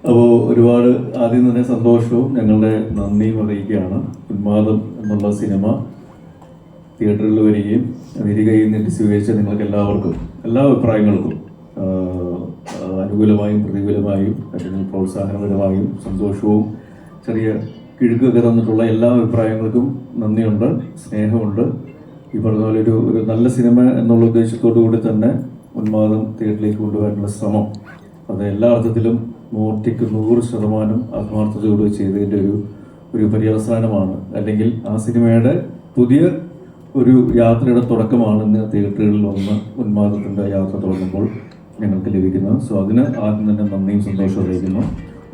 അപ്പോൾ ഒരുപാട് ആദ്യം തന്നെ സന്തോഷവും ഞങ്ങളുടെ നന്ദിയും അറിയിക്കുകയാണ്. ഉന്മാദം എന്നുള്ള സിനിമ തിയേറ്ററിൽ വരികയും തിരികെയും നീട്ടി സ്വീകരിച്ച നിങ്ങൾക്ക് എല്ലാവർക്കും എല്ലാ അഭിപ്രായങ്ങൾക്കും അനുകൂലമായും പ്രതികൂലമായും അല്ലെങ്കിൽ പ്രോത്സാഹനപരമായും സന്തോഷവും ചെറിയ കിഴുക്കൊക്കെ തന്നിട്ടുള്ള എല്ലാ അഭിപ്രായങ്ങൾക്കും നന്ദിയുണ്ട്, സ്നേഹമുണ്ട്. ഈ പറഞ്ഞ പോലെ ഒരു നല്ല സിനിമ എന്നുള്ള ഉദ്ദേശത്തോടു കൂടി തന്നെ ഉന്മാദം തിയേറ്ററിലേക്ക് കൊണ്ടുവരാനുള്ള ശ്രമം അത് എല്ലാ അർത്ഥത്തിലും 100% ആത്മാർത്ഥതയോട് ചെയ്തതിൻ്റെ ഒരു പര്യവസാനമാണ്, അല്ലെങ്കിൽ ആ സിനിമയുടെ പുതിയ ഒരു യാത്രയുടെ തുടക്കമാണ് ഇന്ന് തിയേറ്ററുകളിൽ വന്ന് ഉന്മാദത്തിൻ്റെ യാത്ര തുടങ്ങുമ്പോൾ ഞങ്ങൾക്ക് ലഭിക്കുന്നത്. സോ അതിന് ആദ്യം തന്നെ നന്ദിയും സന്തോഷവും അറിയിക്കുന്നു.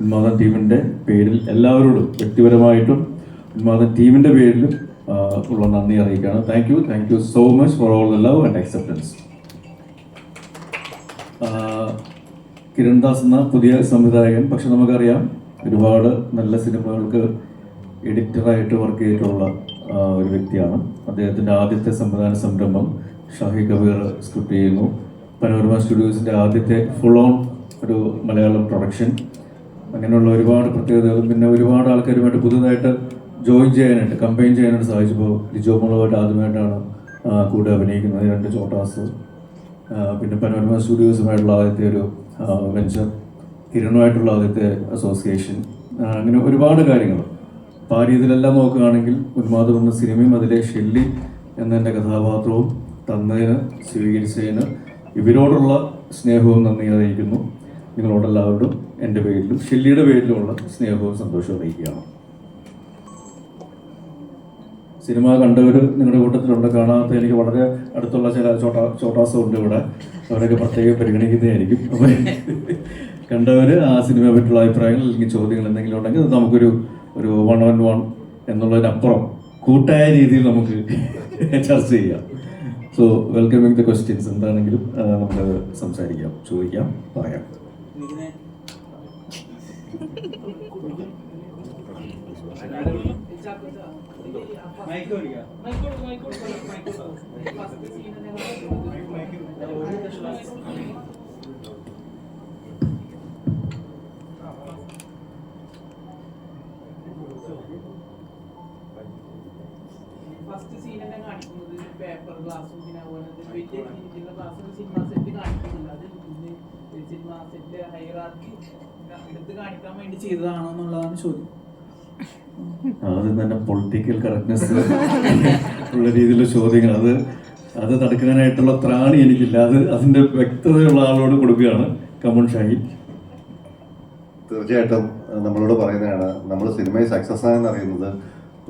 ഉന്മാദം ടീമിൻ്റെ പേരിൽ എല്ലാവരോടും വ്യക്തിപരമായിട്ടും ഉന്മാദം ടീമിൻ്റെ പേരിലും ഉള്ള നന്ദി അറിയിക്കുകയാണ്. Thank you so much for all the love and acceptance. Kiran Das എന്ന പുതിയ സംവിധായകൻ, പക്ഷെ നമുക്കറിയാം ഒരുപാട് നല്ല സിനിമകൾക്ക് എഡിറ്ററായിട്ട് വർക്ക് ചെയ്തിട്ടുള്ള ഒരു വ്യക്തിയാണ്. അദ്ദേഹത്തിൻ്റെ ആദ്യത്തെ സംവിധാന സംരംഭം ഷാഹി കബീർ സ്ക്രിപ്റ്റ് ചെയ്യുന്നു. പനോരമ സ്റ്റുഡിയോസിൻ്റെ ആദ്യത്തെ ഫുൾ ഓൺ ഒരു മലയാളം പ്രൊഡക്ഷൻ. അങ്ങനെയുള്ള ഒരുപാട് പ്രത്യേകതകളും പിന്നെ ഒരുപാട് ആൾക്കാരുമായിട്ട് പുതുതായിട്ട് ജോയിൻ ചെയ്യാനായിട്ട് കമ്പൈൻ ചെയ്യാനായിട്ട് സാധിച്ചപ്പോൾ ലിജോ മോളുമായിട്ട് ആദ്യമായിട്ടാണ് കൂടെ അഭിനയിക്കുന്നത് 2 ചോട്ടാസ്. പിന്നെ പനോരമ സ്റ്റുഡിയോസുമായിട്ടുള്ള ആദ്യത്തെ ഒരു വെഞ്ചർ, കിരണുമായിട്ടുള്ള ആദ്യത്തെ അസോസിയേഷൻ, അങ്ങനെ ഒരുപാട് കാര്യങ്ങൾ. അപ്പോൾ ആ രീതിയിലെല്ലാം നോക്കുകയാണെങ്കിൽ ഉന്മാദം എന്ന സിനിമയും അതിലെ ഷെല്ലി എന്നെ കഥാപാത്രവും തന്നതിന് സ്വീകരിച്ചതിന് ഇവരോടുള്ള സ്നേഹവും നന്ദി അറിയിക്കുന്നു. നിങ്ങളോടെല്ലാവരോടും എൻ്റെ പേരിലും ഷെല്ലിയുടെ പേരിലുമുള്ള സ്നേഹവും സന്തോഷവും അറിയിക്കുകയാണ്. സിനിമ കണ്ടവർ നിങ്ങളുടെ കൂട്ടത്തിലുണ്ട്, കാണാത്ത എനിക്ക് വളരെ അടുത്തുള്ള ചില ചോട്ടാസും ഉണ്ട് ഇവിടെ, അവരൊക്കെ പ്രത്യേകം പരിഗണിക്കുന്നതായിരിക്കും. അപ്പോൾ കണ്ടവർ ആ സിനിമയെ പറ്റിയുള്ള അഭിപ്രായങ്ങൾ അല്ലെങ്കിൽ ചോദ്യങ്ങൾ എന്തെങ്കിലും ഉണ്ടെങ്കിൽ നമുക്കൊരു 1-on-1 എന്നുള്ളതിനപ്പുറം കൂട്ടായ രീതിയിൽ നമുക്ക് ചർച്ച ചെയ്യാം. സോ വെൽക്കമിങ് ദ ക്വസ്റ്റ്യൻസ് എന്താണെങ്കിലും നമുക്കത് സംസാരിക്കാം, ചോദിക്കാം, പറയാം. ഫസ്റ്റ് സീൻ തന്നെ കാണിക്കുന്നത് പേപ്പർ ഗ്ലാസും പിന്നെ അതുപോലെ വലിയ രീതിയിലുള്ള ഗ്ലാസ് സിനിമ സെറ്റ് കാണിക്കുന്നില്ല. അത് സിനിമ സെറ്റ് ഹൈറാർക്കി എടുത്ത് കാണിക്കാൻ വേണ്ടി ചെയ്തതാണോ എന്നുള്ളതാണ് ചോദ്യം. ആദ്യം തന്നെ പൊളിറ്റിക്കൽ കറക്റ്റ്നെസ് ഉള്ള രീതിയിലുള്ള ചോദ്യങ്ങൾ അത് തടുക്കാനായിട്ടുള്ള ത്രാണി എനിക്കില്ല. അതിന്റെ വ്യക്തതയുള്ള ആളോട് കൊടുക്കുകയാണ്. കമൺ ഷാഹി. തീർച്ചയായിട്ടും നമ്മളോട് പറയുന്നതാണ്, നമ്മൾ സിനിമയിൽ സക്സസ് ആയെന്ന് അറിയുന്നത്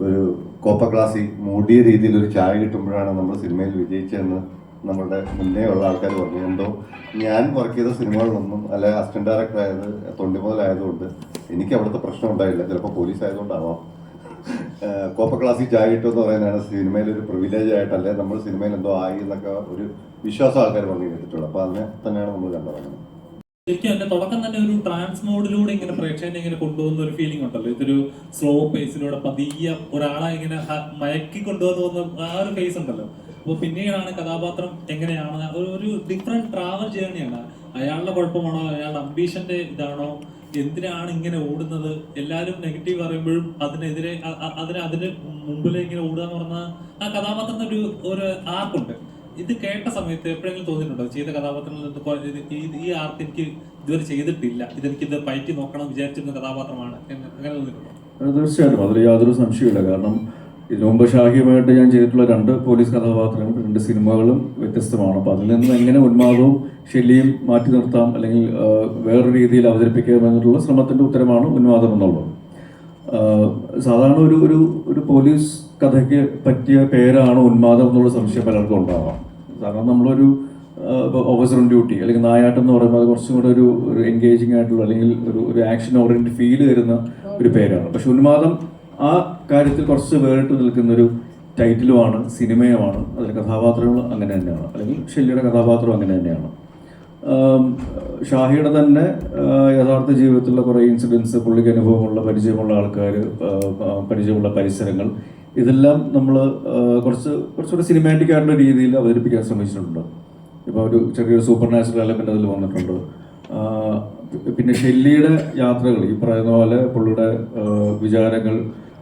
ഒരു കോപ്പ ക്ലാസ്സി മൂടിയ രീതിയിൽ ഒരു ചായ കിട്ടുമ്പോഴാണ് നമ്മൾ സിനിമയിൽ വിജയിച്ചതെന്ന് നമ്മളുടെ മുന്നേ ഉള്ള ആൾക്കാർ പറഞ്ഞു. എന്തോ ഞാൻ വർക്ക് ചെയ്ത സിനിമകളിലൊന്നും അല്ലെ അസിസ്റ്റന്റ് ഡയറക്ടർ ആയത് തൊണ്ടിമുതലായതുകൊണ്ട് എനിക്ക് അവിടുത്തെ പ്രശ്നം ഉണ്ടായില്ല. ചിലപ്പോൾ പോലീസ് ആയതുകൊണ്ടാവാം. കോപ്പ ക്ലാസ്സിൽ ചായ കിട്ടുമെന്ന് പറയുന്നതാണ് സിനിമയിൽ ഒരു പ്രിവിലേജ് ആയിട്ടല്ലേ നമ്മൾ സിനിമയിൽ എന്തോ ആയി എന്നൊക്കെ ഒരു വിശ്വാസം ആൾക്കാർ പറഞ്ഞു കേട്ടിട്ടുള്ളൂ. അപ്പോൾ അതിനെ തന്നെയാണ് നമ്മൾ കണ്ടത്. ശരിക്കും അതിന്റെ തുടക്കം തന്നെ ഒരു ട്രാൻസ് മോഡിലൂടെ ഇങ്ങനെ പ്രേക്ഷകനെ ഇങ്ങനെ കൊണ്ടുപോകുന്ന ഒരു ഫീലിംഗ് ഉണ്ടല്ലോ. ഇതൊരു സ്ലോ പേസിലൂടെ പതിയെ ഒരാളെ ഇങ്ങനെ മയക്കി കൊണ്ടുപോകുന്ന ആ ഒരു ഫേസ് ഉണ്ടല്ലോ. അപ്പോൾ പിന്നീടാണ് കഥാപാത്രം എങ്ങനെയാണ് ഒരു ഡിഫറെന്റ് ട്രാവൽ ജേർണിയാണ്. അയാളുടെ കുഴപ്പമാണോ, അയാളുടെ അംബീഷന്റെ ഇതാണോ, എന്തിനാണ് ഇങ്ങനെ ഓടുന്നത്, എല്ലാവരും നെഗറ്റീവ് പറയുമ്പോഴും അതിനെതിരെ അതിന് മുമ്പിലേക്ക് ഇങ്ങനെ ഓടുക എന്ന് പറഞ്ഞാൽ ആ കഥാപാത്രത്തിന് ഒരു ആർക്കുണ്ട്. ഇത് കേട്ട സമയത്ത് എപ്പോഴെങ്കിലും തോന്നിയിട്ടുണ്ടോ ചെയ്ത കഥാപാത്രങ്ങളിൽ ഈ ആർക്ക് എനിക്ക് ഇതുവരെ ചെയ്തിട്ടില്ല, ഇതെനിക്കിത് പയറ്റി നോക്കണം വിചാരിച്ചിരുന്ന കഥാപാത്രമാണ് അങ്ങനെ തോന്നിയിട്ടുണ്ടോ? തീർച്ചയായിട്ടും അതിൽ യാതൊരു സംശയമില്ല. കാരണം ഇതിനു മുമ്പ് ഷാഹിയുമായിട്ട് ഞാൻ ചെയ്തിട്ടുള്ള 2 പോലീസ് കഥാപാത്രങ്ങളും 2 സിനിമകളും വ്യത്യസ്തമാണ്. അപ്പോൾ അതിൽ നിന്ന് എങ്ങനെ ഉന്മാദവും ഷെല്ലിയും മാറ്റി നിർത്താം അല്ലെങ്കിൽ വേറൊരു രീതിയിൽ അവതരിപ്പിക്കാം എന്നുള്ള ശ്രമത്തിൻ്റെ ഉത്തരമാണ് ഉന്മാദം എന്നുള്ളത്. സാധാരണ ഒരു പോലീസ് കഥയ്ക്ക് പറ്റിയ പേരാണ് ഉന്മാദം എന്നുള്ള സംശയം പലർക്കും ഉണ്ടാവാം. കാരണം നമ്മളൊരു ഓഫീസർ ഓൺ ഡ്യൂട്ടി അല്ലെങ്കിൽ നായാട്ടം എന്ന് പറയുമ്പോൾ അത് കുറച്ചും കൂടെ ഒരു എൻഗേജിങ് ആയിട്ടുള്ള അല്ലെങ്കിൽ ഒരു ആക്ഷൻ ഓറിയന്റഡ് ഫീൽ തരുന്ന ഒരു പേരാണ്. പക്ഷെ ഉന്മാദം ആ കാര്യത്തിൽ കുറച്ച് വേറിട്ട് നിൽക്കുന്നൊരു ടൈറ്റിലുമാണ്, സിനിമയുമാണ്. അതിലെ കഥാപാത്രങ്ങൾ അങ്ങനെ തന്നെയാണ്, അല്ലെങ്കിൽ ഷെല്ലിയുടെ കഥാപാത്രം അങ്ങനെ തന്നെയാണ്. ഷാഹിയുടെ തന്നെ യഥാർത്ഥ ജീവിതത്തിലുള്ള കുറേ ഇൻസിഡൻസ്, പുള്ളിക്ക് അനുഭവമുള്ള പരിചയമുള്ള ആൾക്കാർ, പരിചയമുള്ള പരിസരങ്ങൾ, ഇതെല്ലാം നമ്മൾ കുറച്ചുകൂടെ സിനിമാറ്റിക് ആയിട്ടുള്ള രീതിയിൽ അവതരിപ്പിക്കാൻ ശ്രമിച്ചിട്ടുണ്ട്. ഇപ്പോൾ ഒരു ചെറിയൊരു സൂപ്പർ നാച്ചുറൽ എലമെൻ്റ് അതിൽ വന്നിട്ടുണ്ട്. പിന്നെ ഷെല്ലിയുടെ യാത്രകൾ ഈ പറയുന്ന പോലെ പുള്ളിയുടെ വിചാരങ്ങൾ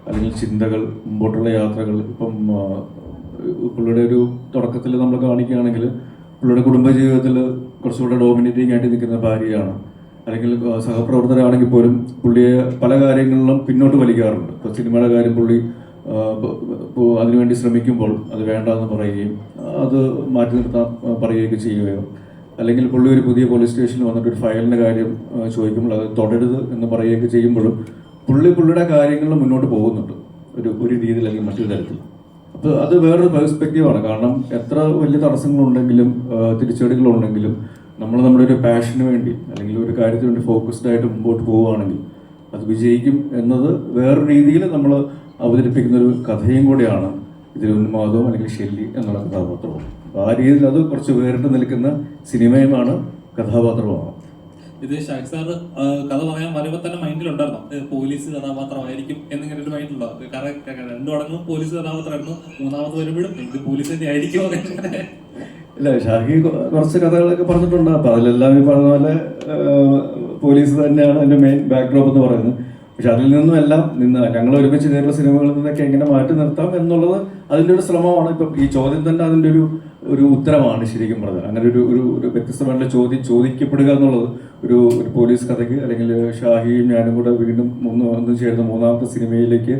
അല്ലെങ്കിൽ ചിന്തകൾ, മുമ്പോട്ടുള്ള യാത്രകൾ, ഇപ്പം പുള്ളിയുടെ ഒരു തുടക്കത്തിൽ നമ്മൾ കാണിക്കുകയാണെങ്കിൽ പുള്ളിയുടെ കുടുംബജീവിതത്തിൽ കുറച്ചുകൂടെ ഡോമിനേറ്റിംഗ് ആയിട്ട് നിൽക്കുന്ന ഭാര്യയാണ്, അല്ലെങ്കിൽ സഹപ്രവർത്തകരാണെങ്കിൽ പോലും പുള്ളിയെ പല കാര്യങ്ങളിലും പിന്നോട്ട് വലിക്കാറുണ്ട്. ഇപ്പോൾ സിനിമയുടെ കാര്യം പുള്ളി അതിനുവേണ്ടി ശ്രമിക്കുമ്പോൾ അത് വേണ്ടെന്ന് പറയുകയും അത് മാറ്റി നിർത്താൻ പറയുകയൊക്കെ ചെയ്യുകയോ, അല്ലെങ്കിൽ പുള്ളി ഒരു പുതിയ പോലീസ് സ്റ്റേഷനിൽ വന്നിട്ട് ഒരു ഫയലിൻ്റെ കാര്യം ചോദിക്കുമ്പോൾ അത് തുടരുത് എന്ന് പറയുകയൊക്കെ ചെയ്യുമ്പോഴും പുള്ളിയുടെ കാര്യങ്ങളിൽ മുന്നോട്ട് പോകുന്നുണ്ട് ഒരു രീതിയിൽ അല്ലെങ്കിൽ മറ്റൊരു തരത്തിൽ. അപ്പോൾ അത് വേറൊരു പെർസ്പെക്റ്റീവാണ്. കാരണം എത്ര വലിയ തടസ്സങ്ങളുണ്ടെങ്കിലും തിരിച്ചടികളുണ്ടെങ്കിലും നമ്മൾ നമ്മുടെ ഒരു പാഷന് വേണ്ടി അല്ലെങ്കിൽ ഒരു കാര്യത്തിന് വേണ്ടി ഫോക്കസ്ഡ് ആയിട്ട് മുമ്പോട്ട് പോവുകയാണെങ്കിൽ അത് വിജയിക്കും എന്നത് വേറൊരു രീതിയിൽ നമ്മൾ അവതരിപ്പിക്കുന്ന ഒരു കഥയും കൂടിയാണ് ഇതിൽ ഉന്മാദവും അല്ലെങ്കിൽ ഷെല്ലി എന്നുള്ള കഥാപാത്രവും. ആ രീതിയിൽ അത് കുറച്ച് വേറിട്ട് നിൽക്കുന്ന സിനിമയുമാണ്, കഥാപാത്രവുമാണ്. ഇത് ഷാഹിദ് സാറ് കഥ പറയാൻ വരുമ്പോൾ തന്നെ മൈൻഡിലുണ്ടായിരുന്നു പോലീസ് കഥാപാത്രമായിരിക്കും എന്നിങ്ങനെ ഒരു മൈൻഡിലുണ്ടോ? കാരണം രണ്ടു അടങ്ങും പോലീസ് കഥാപാത്രമായിരുന്നു, മൂന്നാമത് വരുമ്പോഴും ഇത് പോലീസ് തന്നെ ആയിരിക്കുമോ? ഇല്ല, ഷാഹി കുറച്ച് കഥകളൊക്കെ പറഞ്ഞിട്ടുണ്ട്. അപ്പം അതിലെല്ലാം ഈ പറഞ്ഞ പോലെ പോലീസ് തന്നെയാണ് അതിൻ്റെ മെയിൻ ബാക്ക്ഡ്രോപ്പ് എന്ന് പറയുന്നത്. പക്ഷെ അതിൽ നിന്നും എല്ലാം ഞങ്ങൾ ഒരുമിച്ച് കയറുന്ന സിനിമകളിൽ നിന്നൊക്കെ എങ്ങനെ മാറ്റി നിർത്താം എന്നുള്ളത് അതിൻ്റെ ഒരു ശ്രമമാണ്. ഇപ്പം ഈ ചോദ്യം തന്നെ അതിൻ്റെ ഒരു ഉത്തരമാണ് ശരിക്കും പറഞ്ഞത്. അങ്ങനെ ഒരു വ്യത്യസ്തമായിട്ടുള്ള ചോദിക്കപ്പെടുക എന്നുള്ളത് ഒരു പോലീസ് കഥയ്ക്ക്, അല്ലെങ്കിൽ ഷാഹിയും ഞാനും കൂടെ വീണ്ടും ഒന്നും ചേർന്ന് മൂന്നാമത്തെ സിനിമയിലേക്ക്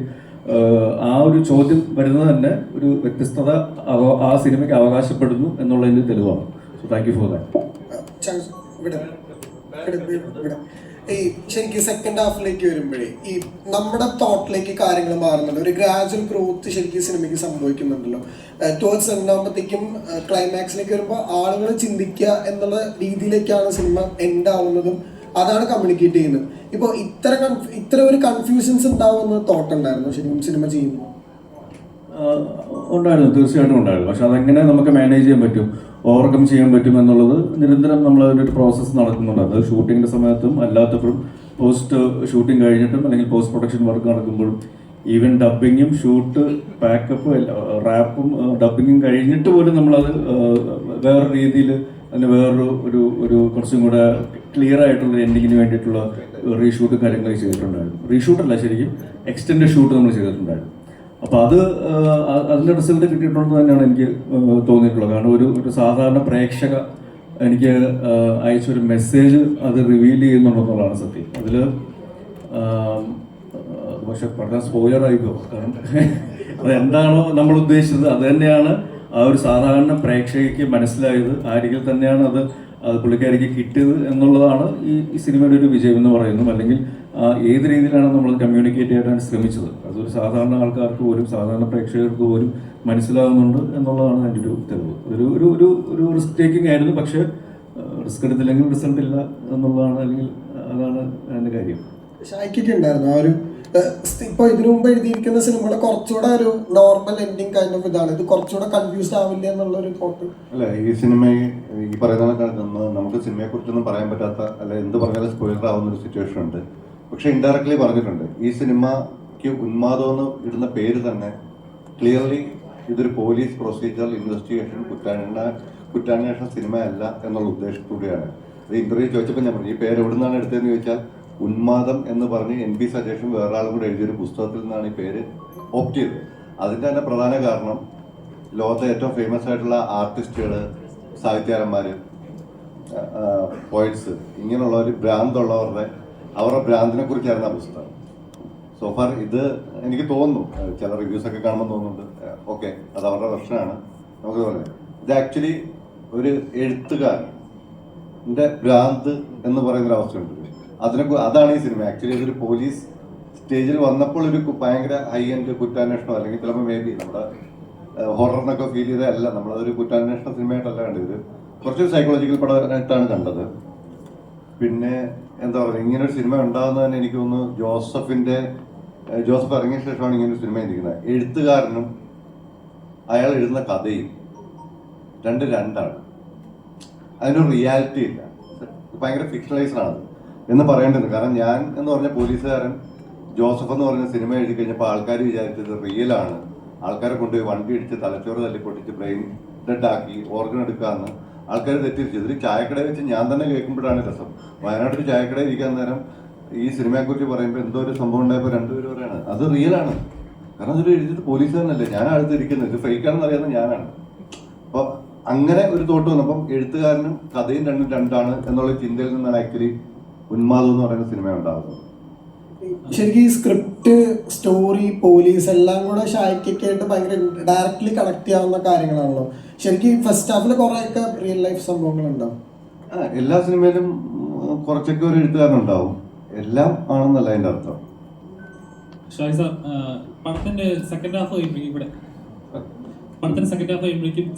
ആ ഒരു ചോദ്യം വരുന്നത് തന്നെ ഒരു വ്യത്യസ്തത ആ സിനിമയ്ക്ക് അവകാശപ്പെടുന്നു എന്നുള്ളതിൻ്റെ തെളിവാണ്. So thank you for that. ഈ ശരിക്കും സെക്കൻഡ് ഹാഫിലേക്ക് വരുമ്പോഴേ ഈ നമ്മുടെ തോട്ടിലേക്ക് കാര്യങ്ങൾ മാറുന്നുണ്ട്, ഒരു ഗ്രാജുവൽ ഗ്രോത്ത് ശരിക്കും സിനിമയ്ക്ക് സംഭവിക്കുന്നുണ്ടല്ലോ. ടുവേർഡ്സ് എൻഡാകുമ്പോഴത്തേക്കും ക്ലൈമാക്സിലേക്ക് വരുമ്പോൾ ആളുകൾ ചിന്തിക്കുക എന്നുള്ള രീതിയിലേക്കാണ് സിനിമ എൻഡ് ആവുന്നതും അതാണ് കമ്മ്യൂണിക്കേറ്റ് ചെയ്യുന്നത്. ഇപ്പോൾ ഇത്ര ഒരു കൺഫ്യൂഷൻസ് ഉണ്ടാവുമെന്ന് തോട്ടുണ്ടായിരുന്നു ശരിക്കും സിനിമ ചെയ്യുമ്പോൾ? ഉണ്ടായിരുന്നു, തീർച്ചയായിട്ടും ഉണ്ടായിരുന്നു. പക്ഷെ അതെങ്ങനെ നമുക്ക് മാനേജ് ചെയ്യാൻ പറ്റും, ഓവർകം ചെയ്യാൻ പറ്റും എന്നുള്ളത് നിരന്തരം നമ്മൾ അതിൻ്റെ പ്രോസസ്സ് നടക്കുന്നുണ്ട്. അത് ഷൂട്ടിങ്ങിൻ്റെ സമയത്തും അല്ലാത്തപ്പോഴും പോസ്റ്റ് ഷൂട്ടിംഗ് കഴിഞ്ഞിട്ടും അല്ലെങ്കിൽ പോസ്റ്റ് പ്രൊഡക്ഷൻ വർക്ക് നടക്കുമ്പോഴും ഈവൻ ഡബിങ്ങും ഷൂട്ട് പാക്കപ്പും റാപ്പും ഡബിങ്ങും കഴിഞ്ഞിട്ട് പോലും നമ്മളത് വേറെ രീതിയിൽ അതിന് വേറൊരു കുറച്ചും കൂടെ ക്ലിയർ ആയിട്ടുള്ള എൻഡിങ്ങിന് വേണ്ടിയിട്ടുള്ള റീഷൂട്ടും കാര്യങ്ങളൊക്കെ ചെയ്തിട്ടുണ്ടായിരുന്നു. റീഷൂട്ടല്ല, ശരിക്കും എക്സ്റ്റൻഡ് ഷൂട്ട് നമ്മൾ ചെയ്തിട്ടുണ്ടായിരുന്നു. അപ്പോൾ അതിൻ്റെ റിസൾട്ട് കിട്ടിയിട്ടുണ്ടെന്ന് തന്നെയാണ് എനിക്ക് തോന്നിയിട്ടുള്ളത്. കാരണം ഒരു സാധാരണ പ്രേക്ഷക എനിക്ക് അയച്ചൊരു മെസ്സേജ് അത് റിവീൽ ചെയ്യുന്നുണ്ടെന്നുള്ളതാണ് സത്യം. അതിൽ പക്ഷെ പറഞ്ഞ സ്പോയിലർ ആയിക്കോ, കാരണം അതെന്താണോ നമ്മൾ ഉദ്ദേശിച്ചത് അത് തന്നെയാണ് ആ ഒരു സാധാരണ പ്രേക്ഷകയ്ക്ക് മനസ്സിലായത്. ആ രീതിയിൽ തന്നെയാണ് അത് പുള്ളിക്കാരിക്ക് കിട്ടിയത് എന്നുള്ളതാണ് ഈ സിനിമയുടെ ഒരു വിജയം എന്ന് പറയുന്നത്. അല്ലെങ്കിൽ ഏത് രീതിയിലാണ് നമ്മൾ കമ്മ്യൂണിക്കേറ്റ് ചെയ്യാൻ ശ്രമിച്ചത് അതൊരു സാധാരണ ആൾക്കാർക്ക് പോലും സാധാരണ പ്രേക്ഷകർക്ക് പോലും മനസ്സിലാകുന്നുണ്ട് എന്നുള്ളതാണ് അതിൻ്റെ ഒരു തെളിവ്. ഒരു റിസ്ക് ടേക്കിംഗ് ആയിരുന്നു, പക്ഷേ റിസ്ക് എടുത്തില്ലെങ്കിൽ റിസൾട്ട് ഇല്ല എന്നുള്ളതാണ്, അല്ലെങ്കിൽ അതാണ് അതിൻ്റെ കാര്യം. ഷായ്ക്കൊക്കെ ഉണ്ടായിരുന്നു ആ ഒരു ഇപ്പോൾ ഇതിനു മുമ്പ് എഴുതിയിരിക്കുന്ന സിനിമകളെ കുറച്ചുകൂടെ ഒരു നോർമൽ എൻഡിങ് കൈൻഡ് ഓഫ് ഇതാണ്, ഇത് കുറച്ചുകൂടെ കൺഫ്യൂസ്ഡ് ആവില്ല എന്നുള്ള ഒരു തോട്ട്? അല്ല, ഈ സിനിമയെ ഈ പറയുന്ന നമുക്ക് സിനിമയെ കുറിച്ചൊന്നും പറയാൻ പറ്റാത്ത, അല്ല എന്ത് പറഞ്ഞാലും സ്പോയിലർ ആവുന്ന ഒരു സിറ്റുവേഷൻ ഉണ്ട്. പക്ഷെ ഇൻഡയറക്ട്ലി പറഞ്ഞിട്ടുണ്ട്, ഈ സിനിമയ്ക്ക് ഉന്മാദം എന്ന് ഇടുന്ന പേര് തന്നെ ക്ലിയർലി ഇതൊരു പോലീസ് പ്രൊസീജിയറൽ ഇൻവെസ്റ്റിഗേഷൻ കുറ്റാന്വേഷണ സിനിമ അല്ല എന്നുള്ള ഉദ്ദേശത്തോടെയാണ്. ഇത് ഇന്റർവ്യൂ ചോദിച്ചപ്പോൾ ഞാൻ പറഞ്ഞു ഈ പേര് എവിടെ നിന്നാണ് എടുത്തതെന്ന് ചോദിച്ചാൽ ഉന്മാദം എന്ന് പറഞ്ഞ് NP സജേഷൻ വേറെ ആളും കൂടെ എഴുതിയൊരു പുസ്തകത്തിൽ നിന്നാണ് ഈ പേര് ഓപ്റ്റ് ചെയ്തത്. അതിൻ്റെ തന്നെ പ്രധാന കാരണം ലോകത്തെ ഏറ്റവും ഫേമസ് ആയിട്ടുള്ള ആർട്ടിസ്റ്റുകൾ, സാഹിത്യകാരന്മാർ, പോയിറ്റ്സ്, ഇങ്ങനെയുള്ളവർ ഭ്രാന്തുള്ളവരുടെ അവരുടെ ഭ്രാന്തിനെ കുറിച്ചായിരുന്നു ആ പുസ്തകം. സോഫാർ ഇത് എനിക്ക് തോന്നുന്നു, ചില റിവ്യൂസ് ഒക്കെ കാണുമ്പോൾ തോന്നുന്നുണ്ട് ഓക്കെ അത് അവരുടെ പ്രശ്നമാണ് നമുക്ക് പറയാം. ഇത് ആക്ച്വലി ഒരു എഴുത്തുകാരൻ്റെ ഭ്രാന്ത് എന്ന് പറയുന്നൊരു അവസ്ഥയുണ്ട്. അതാണ് ഈ സിനിമ. ആക്ച്വലി ഇതൊരു പോലീസ് സ്റ്റേജിൽ വന്നപ്പോൾ ഒരു ഭയങ്കര ഹൈ എൻഡ് കുറ്റാന്വേഷണം, അല്ലെങ്കിൽ ചിലപ്പോൾ മേ ബി നമ്മുടെ ഹൊററിനൊക്കെ ഫീൽ ചെയ്തതല്ല, നമ്മളതൊരു കുറ്റാന്വേഷണ സിനിമയായിട്ടല്ല കണ്ടത്, കുറച്ച് സൈക്കോളജിക്കൽ പടമായിട്ടാണ് കണ്ടത്. പിന്നെ എന്താ പറയുക, ഇങ്ങനൊരു സിനിമ ഉണ്ടാകുന്നതിന് എനിക്ക് തോന്നുന്നു ജോസഫ് ഇറങ്ങിയ ശേഷമാണ് ഇങ്ങനൊരു സിനിമ ഇരിക്കുന്നത്. എഴുത്തുകാരനും അയാൾ എഴുതുന്ന കഥയും രണ്ടാണ്, അതിനൊരു റിയാലിറ്റി ഇല്ല, ഭയങ്കര ഫിക്ഷണലൈസ്ഡ് ആണ് എന്ന് പറയേണ്ടത്. കാരണം ഞാൻ എന്ന് പറഞ്ഞ പോലീസുകാരൻ ജോസഫ് എന്ന് പറഞ്ഞ സിനിമ എഴുതി കഴിഞ്ഞപ്പോൾ ആൾക്കാർ വിചാരിച്ചത് റിയലാണ്, ആൾക്കാരെ കൊണ്ടുപോയി വണ്ടി ഇടിച്ച് തലച്ചോറ് തല്ലിപ്പൊട്ടിച്ച് ബ്രെയിൻ ഡെഡ് ആക്കി ഓർഗൻ എടുക്കാമെന്ന് ആൾക്കാർ തെറ്റിദ്ധരിച്ചു. ഇതൊരു ചായക്കടയിൽ വെച്ച് ഞാൻ തന്നെ കേൾക്കുമ്പോഴാണ് രസം. വയനാട്ടിൽ ചായക്കടയിൽ ഇരിക്കാൻ നേരം ഈ സിനിമയെക്കുറിച്ച് പറയുമ്പോൾ എന്തോ ഒരു സംഭവം ഉണ്ടായപ്പോൾ രണ്ടുപേരും പറയാണ് അത് റിയലാണ്. കാരണം അതൊരു എഴുതിയത് പോലീസുകാരനല്ലേ, ഞാൻ അടുത്തിരിക്കുന്നത്, ഇത് ഫേക്കാണെന്ന് അറിയാവുന്ന ഞാനാണ്. അപ്പോൾ അങ്ങനെ ഒരു തോട്ട് വന്നപ്പം എഴുത്തുകാരനും കഥയും രണ്ടും രണ്ടാണ് എന്നുള്ള ചിന്തയിൽ നിന്നാണ് ആക്ച്വലി ഉന്മാദം എന്ന് പറയുന്ന സിനിമ ഉണ്ടാകുന്നത്. ശരിക്കും ഈ സ്ക്രിപ്റ്റ്, സ്റ്റോറി, പോലീസ് എല്ലാം കൂടെ ഷായ്ക്കൊക്കെ ആയിട്ട് ഭയങ്കര ഡയറക്ട്ലി കണക്ട് ചെയ്യാവുന്ന കാര്യങ്ങളാണല്ലോ. ശരിക്കും ഫസ്റ്റ് ഹാഫിൽ കുറേയൊക്കെ റിയൽ ലൈഫ് സംഭവങ്ങളുണ്ടാവും. എല്ലാ സിനിമയിലും കുറച്ചൊക്കെ ഒരു എഴുത്തുകാരനുണ്ടാവും, എല്ലാം ആണെന്നല്ല അതിൻ്റെ അർത്ഥം. ഷായ് സാർ, പടത്തിന്റെ സെക്കൻഡ് ഹാഫ് കഴിയുമ്പോഴേക്കും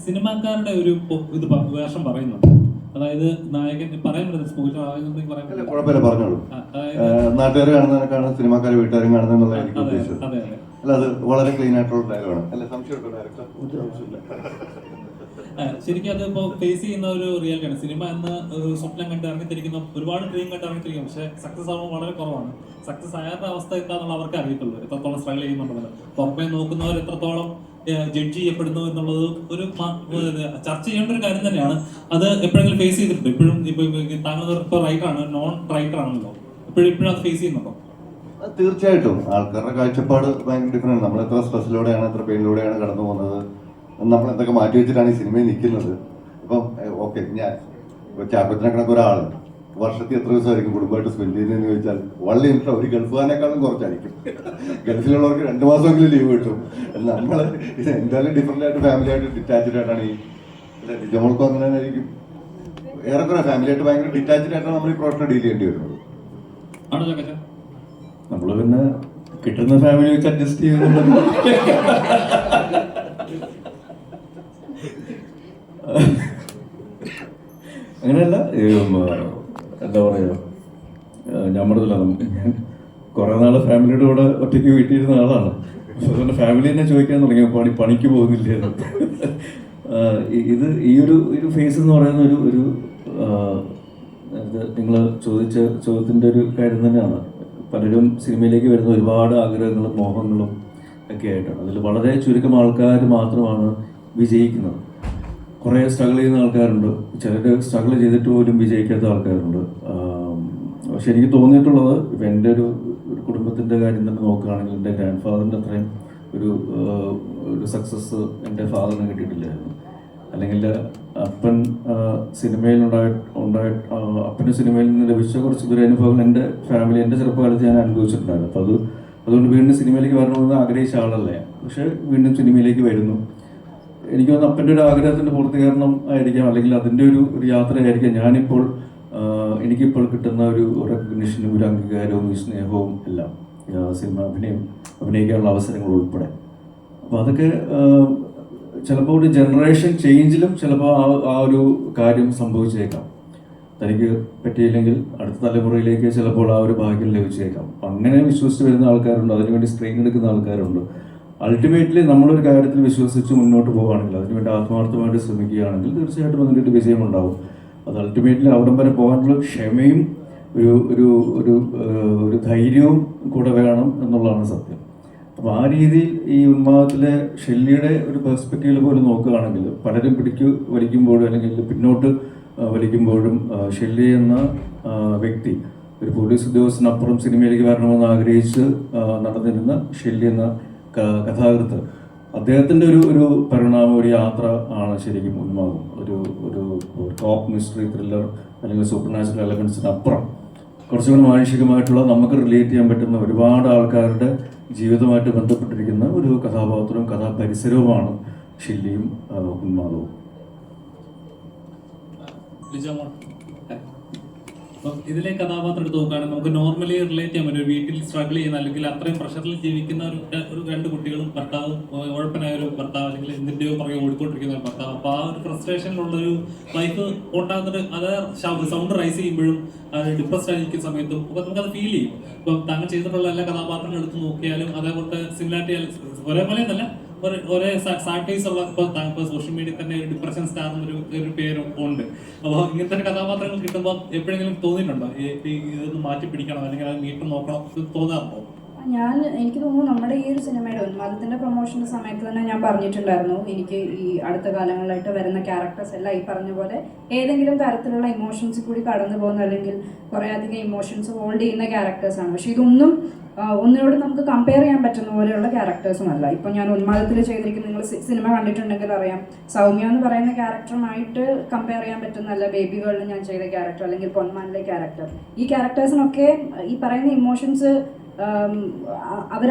സിനിമാക്കാരുടെ ഒരു ഇത് വേഷം പറയുന്നുണ്ട്. അതായത് നായകൻ പറയാൻ പറ്റുന്ന സ്പോയിലർ ആകുന്നുണ്ടെങ്കിൽ പറയാൻ പറ്റില്ല, കുഴപ്പമില്ല, പറഞ്ഞോളൂ. നാട്ടുകാർ കാണുന്നതിനേക്കാണ് സിനിമാക്കാർ വീട്ടുകാരും കാണുന്നതെന്നുള്ള എനിക്ക് ഉദ്ദേശിച്ചത്. അല്ല, അത് വളരെ ക്ലീൻ ആയിട്ടുള്ള ഡയലോഗാണ്. അല്ല, സംശയമുണ്ടോ ഡയറക്ടർ? ശരിക്കും അത് ഇപ്പോൾ ഫേസ് ചെയ്യുന്ന ഒരു റിയാലിറ്റിയാണ്. സിനിമ എന്ന ഒരു സ്വപ്നം കണ്ട് ഇറങ്ങിത്തിരിക്കുന്ന, ഒരുപാട് ഡ്രീം കണ്ട് ഇറങ്ങിത്തിരിക്കും, പക്ഷേ സക്സസ് ആവുമ്പോൾ വളരെ കുറവാണ്. സക്സസ് ആയവരുടെ അവസ്ഥ എന്താണെന്നുള്ള അവർക്ക് അറിയത്തുള്ളൂ, എത്രത്തോളം സ്ട്രഗിൾ ചെയ്യുന്നുള്ളത്. പുറമെ നോക്കുന്നവർ എത്രത്തോളം ജഡ്ജ് ചെയ്യപ്പെടുന്നു എന്നുള്ളത് ഒരു ചർച്ച ചെയ്യേണ്ട ഒരു കാര്യം തന്നെയാണ്. അത് എപ്പോഴെങ്കിലും ഫേസ് ചെയ്തിട്ടുണ്ട്? ഇപ്പോഴും താങ്കൾ ഇപ്പോൾ റൈറ്ററാണ്, നോൺ റൈറ്റർ ആണല്ലോ, ഇപ്പോഴും അത് ഫേസ് ചെയ്യുന്നുണ്ടോ? തീർച്ചയായിട്ടും ആൾക്കാരുടെ കാഴ്ചപ്പാട് ഭയങ്കര ഡിഫറെന്റ്. നമ്മൾ എത്ര സ്ട്രെസ്സിലൂടെയാണ്, എത്ര പെയിനിലൂടെയാണ് കടന്നു പോകുന്നത്, നമ്മൾ എന്തൊക്കെ മാറ്റി വെച്ചിട്ടാണ് ഈ സിനിമയിൽ നിൽക്കുന്നത്. ഇപ്പം ഓക്കെ, ഞാൻ ഇപ്പോൾ ചാപ്പത്തിനെ കണക്ക് ഒരാൾ വർഷത്തിൽ എത്ര ദിവസമായിരിക്കും കുടുംബമായിട്ട് സ്പെൻഡ് ചെയ്യുന്നതെന്ന് ചോദിച്ചാൽ വളരെ ഇൻട്രോ ഒരു ഗൾഫുകാരനേക്കാളും കുറച്ചായിരിക്കും. ഗൾഫിലുള്ളവർക്ക് 2 മാസമെങ്കിലും ലീവ് കിട്ടും. നമ്മൾ ഇത് എന്തായാലും ഡിഫറെൻ്റ് ആയിട്ട് ഫാമിലിയായിട്ട് ഡിറ്റാച്ച്ഡ് ആയിട്ടാണ് ഈ ജമോൾക്കും അങ്ങനെ തന്നെ ആയിരിക്കും. ഏറെക്കുറെ ഫാമിലിയായിട്ട് ഭയങ്കര ഡിറ്റാച്ച്ഡ് ആയിട്ടാണ് നമ്മൾ ഈ പ്രൊഫഷനെ ഡീൽ ചെയ്യേണ്ടി വരുന്നത്. നമ്മൾ പിന്നെ കിട്ടുന്ന ഫാമിലി വെച്ച് അഡ്ജസ്റ്റ് ചെയ്യുന്നുണ്ട്. അങ്ങനെയല്ല, എന്താ പറയുക, ഞാൻ പറഞ്ഞില്ല, ഞാൻ കുറേ നാൾ ഫാമിലിയുടെ കൂടെ ഒറ്റയ്ക്ക് വീട്ടിലിരുന്ന ആളാണ്. അതുകൊണ്ട് ഫാമിലി തന്നെ ചോദിക്കാൻ തുടങ്ങി, പണിക്ക് പോകുന്നില്ലേ. ഇത് ഈ ഒരു ഫേസ് എന്ന് പറയുന്ന ഒരു നിങ്ങൾ ചോദിച്ച ചോദ്യത്തിൻ്റെ ഒരു കാര്യം തന്നെയാണ്. പലരും സിനിമയിലേക്ക് വരുന്ന ഒരുപാട് ആഗ്രഹങ്ങളും മോഹങ്ങളും ഒക്കെ ആയിട്ടാണ്. അതിൽ വളരെ ചുരുക്കം ആൾക്കാർ മാത്രമാണ് വിജയിക്കുന്നത്. കുറേ സ്ട്രഗിൾ ചെയ്യുന്ന ആൾക്കാരുണ്ട്, ചിലർ സ്ട്രഗിൾ ചെയ്തിട്ട് പോലും വിജയിക്കാത്ത ആൾക്കാരുണ്ട്. പക്ഷെ എനിക്ക് തോന്നിയിട്ടുള്ളത്, ഇപ്പം എൻ്റെ ഒരു കുടുംബത്തിൻ്റെ കാര്യം തന്നെ നോക്കുകയാണെങ്കിൽ, എൻ്റെ ഗ്രാൻഡ് ഫാദറിൻ്റെ അത്രയും ഒരു സക്സസ് എൻ്റെ ഫാദറിന് കിട്ടിയിട്ടില്ലായിരുന്നു. അല്ലെങ്കിൽ അപ്പൻ അപ്പന് സിനിമയിൽ നിന്ന് ലഭിച്ച കുറച്ച് ദുരനുഭവങ്ങൾ എൻ്റെ ഫാമിലി, എൻ്റെ ചെറുപ്പകാലത്ത് ഞാൻ അനുഭവിച്ചിട്ടുണ്ടായിരുന്നു. അപ്പോൾ അതുകൊണ്ട് വീണ്ടും സിനിമയിലേക്ക് വരണമെന്ന് ആഗ്രഹിച്ച ആളല്ലേ, പക്ഷേ വീണ്ടും സിനിമയിലേക്ക് വരുന്നു. എനിക്ക് തോന്നുന്നു അപ്പൻ്റെ ഒരു ആഗ്രഹത്തിൻ്റെ പൂർത്തീകരണം ആയിരിക്കാം, അല്ലെങ്കിൽ അതിൻ്റെ ഒരു യാത്രയായിരിക്കാം ഞാനിപ്പോൾ എനിക്കിപ്പോൾ കിട്ടുന്ന ഒരു റെക്കഗ്നിഷനും ഒരു അംഗീകാരവും ഈ സ്നേഹവും എല്ലാം, സിനിമ അഭിനയിക്കാനുള്ള അവസരങ്ങൾ ഉൾപ്പെടെ. അപ്പോൾ അതൊക്കെ ചിലപ്പോൾ ഒരു ജനറേഷൻ ചേഞ്ചിലും ചിലപ്പോൾ ആ ഒരു കാര്യം സംഭവിച്ചേക്കാം. തനിക്ക് പറ്റിയില്ലെങ്കിൽ അടുത്ത തലമുറയിലേക്ക് ചിലപ്പോൾ ആ ഒരു ഭാഗ്യം ലഭിച്ചേക്കാം. അപ്പം അങ്ങനെ വിശ്വസിച്ച് വരുന്ന ആൾക്കാരുണ്ട്, അതിനുവേണ്ടി സ്ട്രെയിൻ എടുക്കുന്ന ആൾക്കാരുണ്ട്. അൾട്ടിമേറ്റ്ലി നമ്മളൊരു കാര്യത്തിൽ വിശ്വസിച്ച് മുന്നോട്ട് പോവുകയാണെങ്കിൽ, അതിനുവേണ്ടി ആത്മാർത്ഥമായിട്ട് ശ്രമിക്കുകയാണെങ്കിൽ തീർച്ചയായിട്ടും അതിൻ്റെ ഒരു വിജയമുണ്ടാവും. അത് അൾട്ടിമേറ്റ്ലി അവിടം വരെ പോകാനുള്ള ക്ഷമയും ഒരു ധൈര്യവും കൂടെ വേണം എന്നുള്ളതാണ് സത്യം. അപ്പോൾ ആ രീതിയിൽ ഈ ഉന്മാദത്തിലെ ഷെല്ലിയുടെ ഒരു പെർസ്പെക്റ്റീവിൽ പോലും നോക്കുകയാണെങ്കിൽ, പലരും വലിക്കുമ്പോഴും അല്ലെങ്കിൽ പിന്നോട്ട് വലിക്കുമ്പോഴും ഷെല്ലി എന്ന വ്യക്തി ഒരു പോലീസ് ഉദ്യോഗസ്ഥനപ്പുറം സിനിമയിലേക്ക് വരണമെന്ന് ആഗ്രഹിച്ച് നടന്നിരുന്ന ഷെല്ലി എന്ന കഥാകൃത്ത്, അദ്ദേഹത്തിൻ്റെ ഒരു പരിണാമം, ഒരു യാത്ര ആണ് ശരിക്കും ഉന്മാദം. ഒരു ടോപ്പ് മിസ്റ്ററി ത്രില്ലർ അല്ലെങ്കിൽ സൂപ്പർ നാച്ചുറൽ എലമെൻസിനപ്പുറം കുറച്ചുകൂടി മാനുഷികമായിട്ടുള്ള, നമുക്ക് റിലേറ്റ് ചെയ്യാൻ പറ്റുന്ന ഒരുപാട് ആൾക്കാരുടെ ജീവിതമായിട്ട് ബന്ധപ്പെട്ടിരിക്കുന്ന ഒരു കഥാപാത്രവും കഥാപരിസരവുമാണ് ഷെല്ലിയും ഉന്മാദവും. ഇതിലെ കഥാപാത്രം എടുത്ത് നോക്കുകയാണെങ്കിൽ നമുക്ക് നോർമലി റിലേറ്റ് ചെയ്യാൻ പറ്റും. ഒരു വീട്ടിൽ സ്ട്രഗിൾ ചെയ്യുന്ന, അല്ലെങ്കിൽ അത്രയും പ്രഷറിൽ ജീവിക്കുന്ന ഒരു 2 കുട്ടികളും ഭർത്താവും, ഉഴപ്പനായ ഒരു ഭർത്താവ്, അല്ലെങ്കിൽ എന്തിൻ്റെയോ പുറകെ ഓടിക്കൊണ്ടിരിക്കുന്ന ഒരു ഭർത്താവ്. അപ്പോൾ ആ ഒരു ഫ്രസ്ട്രേഷനിലുള്ളൊരു ലൈഫ് ഉണ്ടാകുന്നൊരു, അത് സൗണ്ട് റൈസ് ചെയ്യുമ്പോഴും ഡിപ്രസ്ഡ് ആയിരിക്കുന്ന സമയത്തും അപ്പോൾ നമുക്കത് ഫീൽ ചെയ്യും. ഇപ്പം താങ്കൾ ചെയ്തിട്ടുള്ള എല്ലാ കഥാപാത്രങ്ങൾ എടുത്ത് നോക്കിയാലും അതേപോലത്തെ സിമിലാരിറ്റി ഒരേപോലെ എന്നല്ല, ഒരേ സാറ്റൈസ് ഉള്ള, ഇപ്പോൾ സോഷ്യൽ മീഡിയയിൽ തന്നെ ഒരു ഡിപ്രഷൻ സ്റ്റാർ എന്നൊരു പേരും ഉണ്ട്. അപ്പോൾ ഇങ്ങനത്തെ കഥാപാത്രങ്ങൾ കിട്ടുമ്പോൾ എപ്പോഴെങ്കിലും തോന്നിയിട്ടുണ്ടോ ഇതൊന്ന് മാറ്റി പിടിക്കണം, അല്ലെങ്കിൽ അത് മീറ്റ് നോക്കണം, ഇത് തോന്നാറുണ്ടോ? എനിക്ക് തോന്നുന്നു നമ്മുടെ ഈ ഒരു സിനിമയുടെ ഉന്മാദത്തിൻ്റെ പ്രൊമോഷൻ്റെ സമയത്ത് തന്നെ ഞാൻ പറഞ്ഞിട്ടുണ്ടായിരുന്നു, എനിക്ക് ഈ അടുത്ത കാലങ്ങളിലായിട്ട് വരുന്ന ക്യാരക്ടേഴ്സ് എല്ലാം ഈ പറഞ്ഞ പോലെ ഏതെങ്കിലും തരത്തിലുള്ള ഇമോഷൻസ് കൂടി കടന്നു പോകുന്ന അല്ലെങ്കിൽ കുറേ അധികം ഇമോഷൻസ് ഹോൾഡ് ചെയ്യുന്ന ക്യാരക്ടേഴ്സാണ്. പക്ഷേ ഇതൊന്നും ഒന്നിനോട് നമുക്ക് കമ്പയർ ചെയ്യാൻ പറ്റുന്ന പോലെയുള്ള ക്യാരക്ടേഴ്സും അല്ല. ഇപ്പോൾ ഞാൻ ഉന്മാദത്തിൽ ചെയ്തിരിക്കുന്ന, നിങ്ങൾ സിനിമ കണ്ടിട്ടുണ്ടെങ്കിൽ അറിയാം, സൗമ്യ എന്ന് പറയുന്ന ക്യാരക്ടറുമായിട്ട് കമ്പയർ ചെയ്യാൻ പറ്റുന്നല്ല ബേബി ഗേളിൽ ഞാൻ ചെയ്ത ക്യാരക്ടർ അല്ലെങ്കിൽ പൊന്മാനിലെ ക്യാരക്ടർ. ഈ ക്യാരക്ടേഴ്സിനൊക്കെ ഈ പറയുന്ന ഇമോഷൻസ്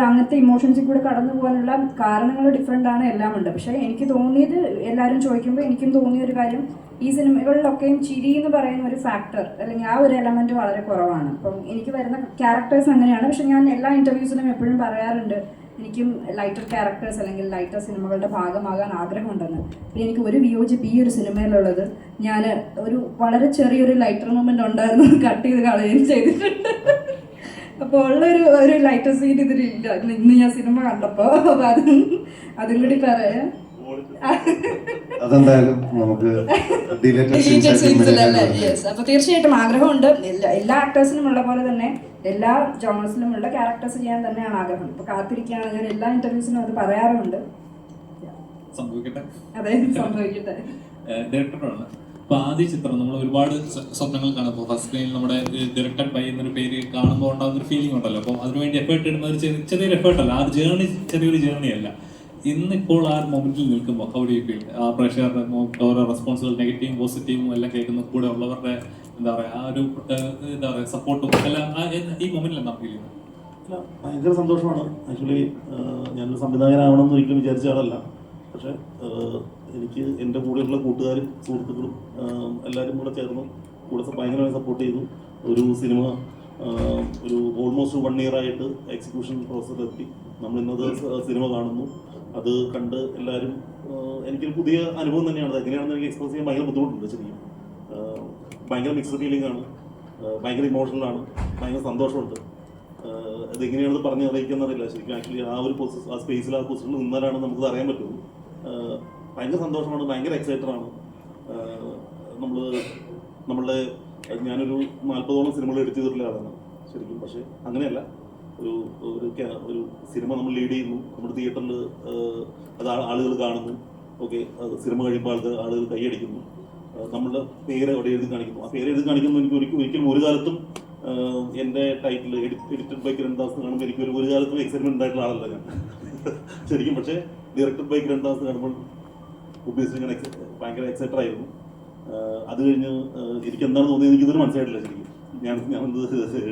അങ്ങനത്തെ ഇമോഷൻസിൽ കൂടെ കടന്നു പോകാനുള്ള കാരണങ്ങൾ ഡിഫറെൻ്റ് ആണ്, എല്ലാം ഉണ്ട്. പക്ഷേ എനിക്ക് തോന്നിയത്, എല്ലാവരും ചോദിക്കുമ്പോൾ എനിക്കും തോന്നിയ ഒരു കാര്യം, ഈ സിനിമകളിലൊക്കെയും ചിരി എന്ന് പറയുന്ന ഒരു ഫാക്ടർ അല്ലെങ്കിൽ ആ ഒരു എലമെൻറ്റ് വളരെ കുറവാണ്. അപ്പം എനിക്ക് വരുന്ന ക്യാരക്ടേഴ്സ് അങ്ങനെയാണ്. പക്ഷെ ഞാൻ എല്ലാ ഇൻ്റർവ്യൂസിലും എപ്പോഴും പറയാറുണ്ട്, എനിക്കും ലൈറ്റർ ക്യാരക്ടേഴ്സ് അല്ലെങ്കിൽ ലൈറ്റർ സിനിമകളുടെ ഭാഗമാകാൻ ആഗ്രഹമുണ്ടെന്ന്. പിന്നെ എനിക്ക് ഒരു വിയോജിപ്പ് ഈ ഒരു സിനിമയിലുള്ളത്, ഞാൻ ഒരു വളരെ ചെറിയൊരു ലൈറ്റർ മൊമെൻ്റ് ഉണ്ടായിരുന്നു, കട്ട് ചെയ്ത് കളയുകയും ചെയ്തിട്ടുണ്ട്. അപ്പോൾ ഒരു ലൈറ്റർ സീൻ ഇതിലില്ല ഇന്ന് ഞാൻ സിനിമ കണ്ടപ്പോൾ. അപ്പോൾ അതും കൂടി പറയാം. അതെന്തായാലും നമുക്ക് അപ്പോൾ തീർച്ചയായിട്ടും ആഗ്രഹമുണ്ട്. എല്ലാ ആക്ടേഴ്സിനും ഉള്ള പോലെ തന്നെ എല്ലാ ജോണേഴ്സിലും ഉള്ള ക്യാരക്ടേഴ്സ് ചെയ്യാൻ തന്നെയാണ് ആഗ്രഹം. ഇപ്പോൾ കാത്തിരിക്കുകയാണ്, ഞാൻ എല്ലാ ഇന്റർവ്യൂസിനും അത് പറയാറുണ്ട്. സംഭവിക്കട്ടെ. അതെ, സംഭവിക്കട്ടെ. ഡയറക്ടറാണ്. അപ്പോൾ ആദ്യ ചിത്രം നമ്മൾ ഒരുപാട് സ്വപ്നങ്ങൾ കാണുമ്പോൾ ഫസ്റ്റ് സ്ക്രീനിൽ നമ്മുടെ ഡയറക്ടർ ബൈ എന്നൊരു പേര് കാണുമ്പോൾ ഉണ്ടാകുന്ന ഒരു ഫീലിംഗ് ഉണ്ടല്ലോ. അപ്പോൾ അതിനുവേണ്ടി എഫേർട്ട് ഇടുന്ന ഒരു ചെറിയൊരു എഫേർട്ടല്ല, ആ ജേർണി ചെറിയൊരു ജേർണിയല്ല. ഇന്നിപ്പോൾ ആ മൊമെന്റിൽ നിൽക്കുമ്പോൾ ഹൗ ഡു യു ഫീൽ? ആ പ്രേക്ഷകരുടെ ഓരോ റെസ്പോൺസുകൾ നെഗറ്റീവും പോസിറ്റീവും എല്ലാം കേൾക്കുന്ന കൂടെ ഉള്ളവരുടെ എന്താ പറയുക, ആ ഒരു എന്താ പറയുക സപ്പോർട്ടും എല്ലാം ഈ മൊമെന്റിൽ എന്താ ഫീൽ ചെയ്യുന്നത്? ഭയങ്കര സന്തോഷമാണ്. ആക്ച്വലി ഞാനൊരു സംവിധായകനാവണമെന്ന് ഒരിക്കലും വിചാരിച്ച ആളല്ല. പക്ഷേ എനിക്ക് എൻ്റെ കൂടെയുള്ള കൂട്ടുകാരും സുഹൃത്തുക്കളും എല്ലാവരും കൂടെ ചേർന്ന് ഭയങ്കരമായി സപ്പോർട്ട് ചെയ്തു. ഒരു സിനിമ ഒരു ഓൾമോസ്റ്റ് 1 year ആയിട്ട് എക്സിക്യൂഷൻ പ്രോസസ്സിലെത്തി. നമ്മളിന്നത് സിനിമ കാണുന്നു, അത് കണ്ട് എല്ലാവരും, എനിക്കൊരു പുതിയ അനുഭവം തന്നെയാണ്. എങ്ങനെയാണെന്ന് എനിക്ക് എക്സ്പ്രസ് ചെയ്യാൻ ഭയങ്കര ബുദ്ധിമുട്ടുണ്ട്. ശരിക്കും ഭയങ്കര മിക്സ്ഡ് ഫീലിംഗ് ആണ്, ഭയങ്കര ഇമോഷണലാണ്, ഭയങ്കര സന്തോഷമുണ്ട്. അതെങ്ങനെയാണെന്ന് പറഞ്ഞ് അറിയിക്കുന്നറിയില്ല ശരിക്കും. ആക്ച്വലി ആ ഒരു ആ സ്പേസിൽ ആ പൊസിഷനിൽ നിന്നാലാണ് നമുക്കത് അറിയാൻ പറ്റുള്ളൂ. ഭയങ്കര സന്തോഷമാണ്, ഭയങ്കര എക്സൈറ്റഡാണ്. നമ്മളുടെ ഞാനൊരു 40ഓളം സിനിമകൾ എഡിറ്റ് ചെയ്തിട്ടുള്ള ആളാണ് ശരിക്കും. പക്ഷേ അങ്ങനെയല്ല, ഒരു സിനിമ നമ്മൾ ലീഡ് ചെയ്യുന്നു, നമ്മുടെ തിയേറ്ററിൽ അത് ആളുകൾ കാണുന്നു, ഓക്കെ, സിനിമ കഴിയുമ്പോൾ ആളുകൾ കൈയടിക്കുന്നു, നമ്മളുടെ പേര് അവിടെ എഴുതി കാണിക്കുന്നു. ആ പേര് എഴുതി കാണിക്കുന്നു എനിക്ക് ഒരിക്കലും ഒരു കാലത്തും എൻ്റെ ടൈറ്റിൽ എഡിറ്റഡ് ബൈ കിരൺദാസ് കാണുമ്പോൾ എനിക്ക് ഒരു കാലത്തും എക്സൈറ്റ്മെന്റ് ഉണ്ടായിട്ടുള്ള ആളല്ല ഞാൻ ശരിക്കും. പക്ഷേ ഡയറക്ടഡ് ബൈ കിരൺദാസ് കാണുമ്പോൾ ഒബ്വിയസ്ലി ഞാൻ ഭയങ്കര എക്സൈറ്റഡ് ആയിരുന്നു. അത് കഴിഞ്ഞ് എനിക്ക് എന്താണ് തോന്നിയത് എനിക്കിതൊരു മനസ്സിലായിട്ടില്ല ശരിക്കും. ഞാൻ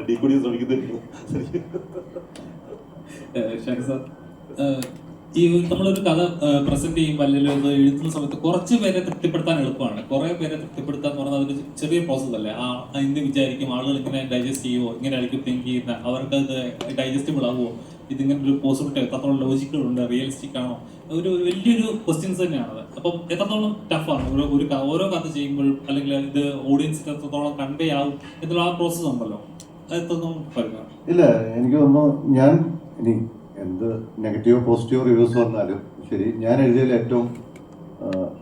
ഡീകോഡ് ചെയ്യാൻ ശ്രമിക്കുന്നില്ല ശരിക്കും. ഈ നമ്മളൊരു കഥ പ്രസന്റ് ചെയ്യുമ്പോൾ അല്ലെങ്കിൽ അത് എഴുതുന്ന സമയത്ത് കുറച്ച് പേരെ തൃപ്തിപ്പെടുത്താൻ എളുപ്പമാണ്. കുറെ പേരെ തൃപ്തിപ്പെടുത്താൻ എന്ന് പറഞ്ഞാൽ അതൊരു ചെറിയ പ്രോസസ് അല്ലേ. ഇന്ന് വിചാരിക്കും ആളുകൾ ഇങ്ങനെ ഡൈജസ്റ്റ് ചെയ്യുമോ, ഇങ്ങനെ ആയിരിക്കും തിങ്ക് ചെയ്യുന്ന, അവർക്ക് അത് ഡൈജസ്റ്റബിൾ ആകുമോ, ഇതിങ്ങനെ ഒരു പോസിബിലിറ്റി എത്രത്തോളം ലോജിക്കലുണ്ട്, റിയലിസ്റ്റിക് ആണോ, ഒരു വലിയൊരു ക്വസ്റ്റ്യൻസ് തന്നെയാണത്. അപ്പം എത്രത്തോളം ടഫാണ് ഓരോ കഥ ചെയ്യുമ്പോഴും, അല്ലെങ്കിൽ ഇത് ഓഡിയൻസിന് എത്രത്തോളം കൺവേ ആവും എന്നുള്ള ആ പ്രോസസ്സ് ഉണ്ടല്ലോ, അത് എത്രത്തോളം പറയുക? ഇല്ല, എനിക്ക് തോന്നുന്നു ഞാൻ ഇനി എന്ത് നെഗറ്റീവോ പോസിറ്റീവോ റിവ്യൂസ് പറഞ്ഞാലും ശരി, ഞാൻ എഴുതിയതിൽ ഏറ്റവും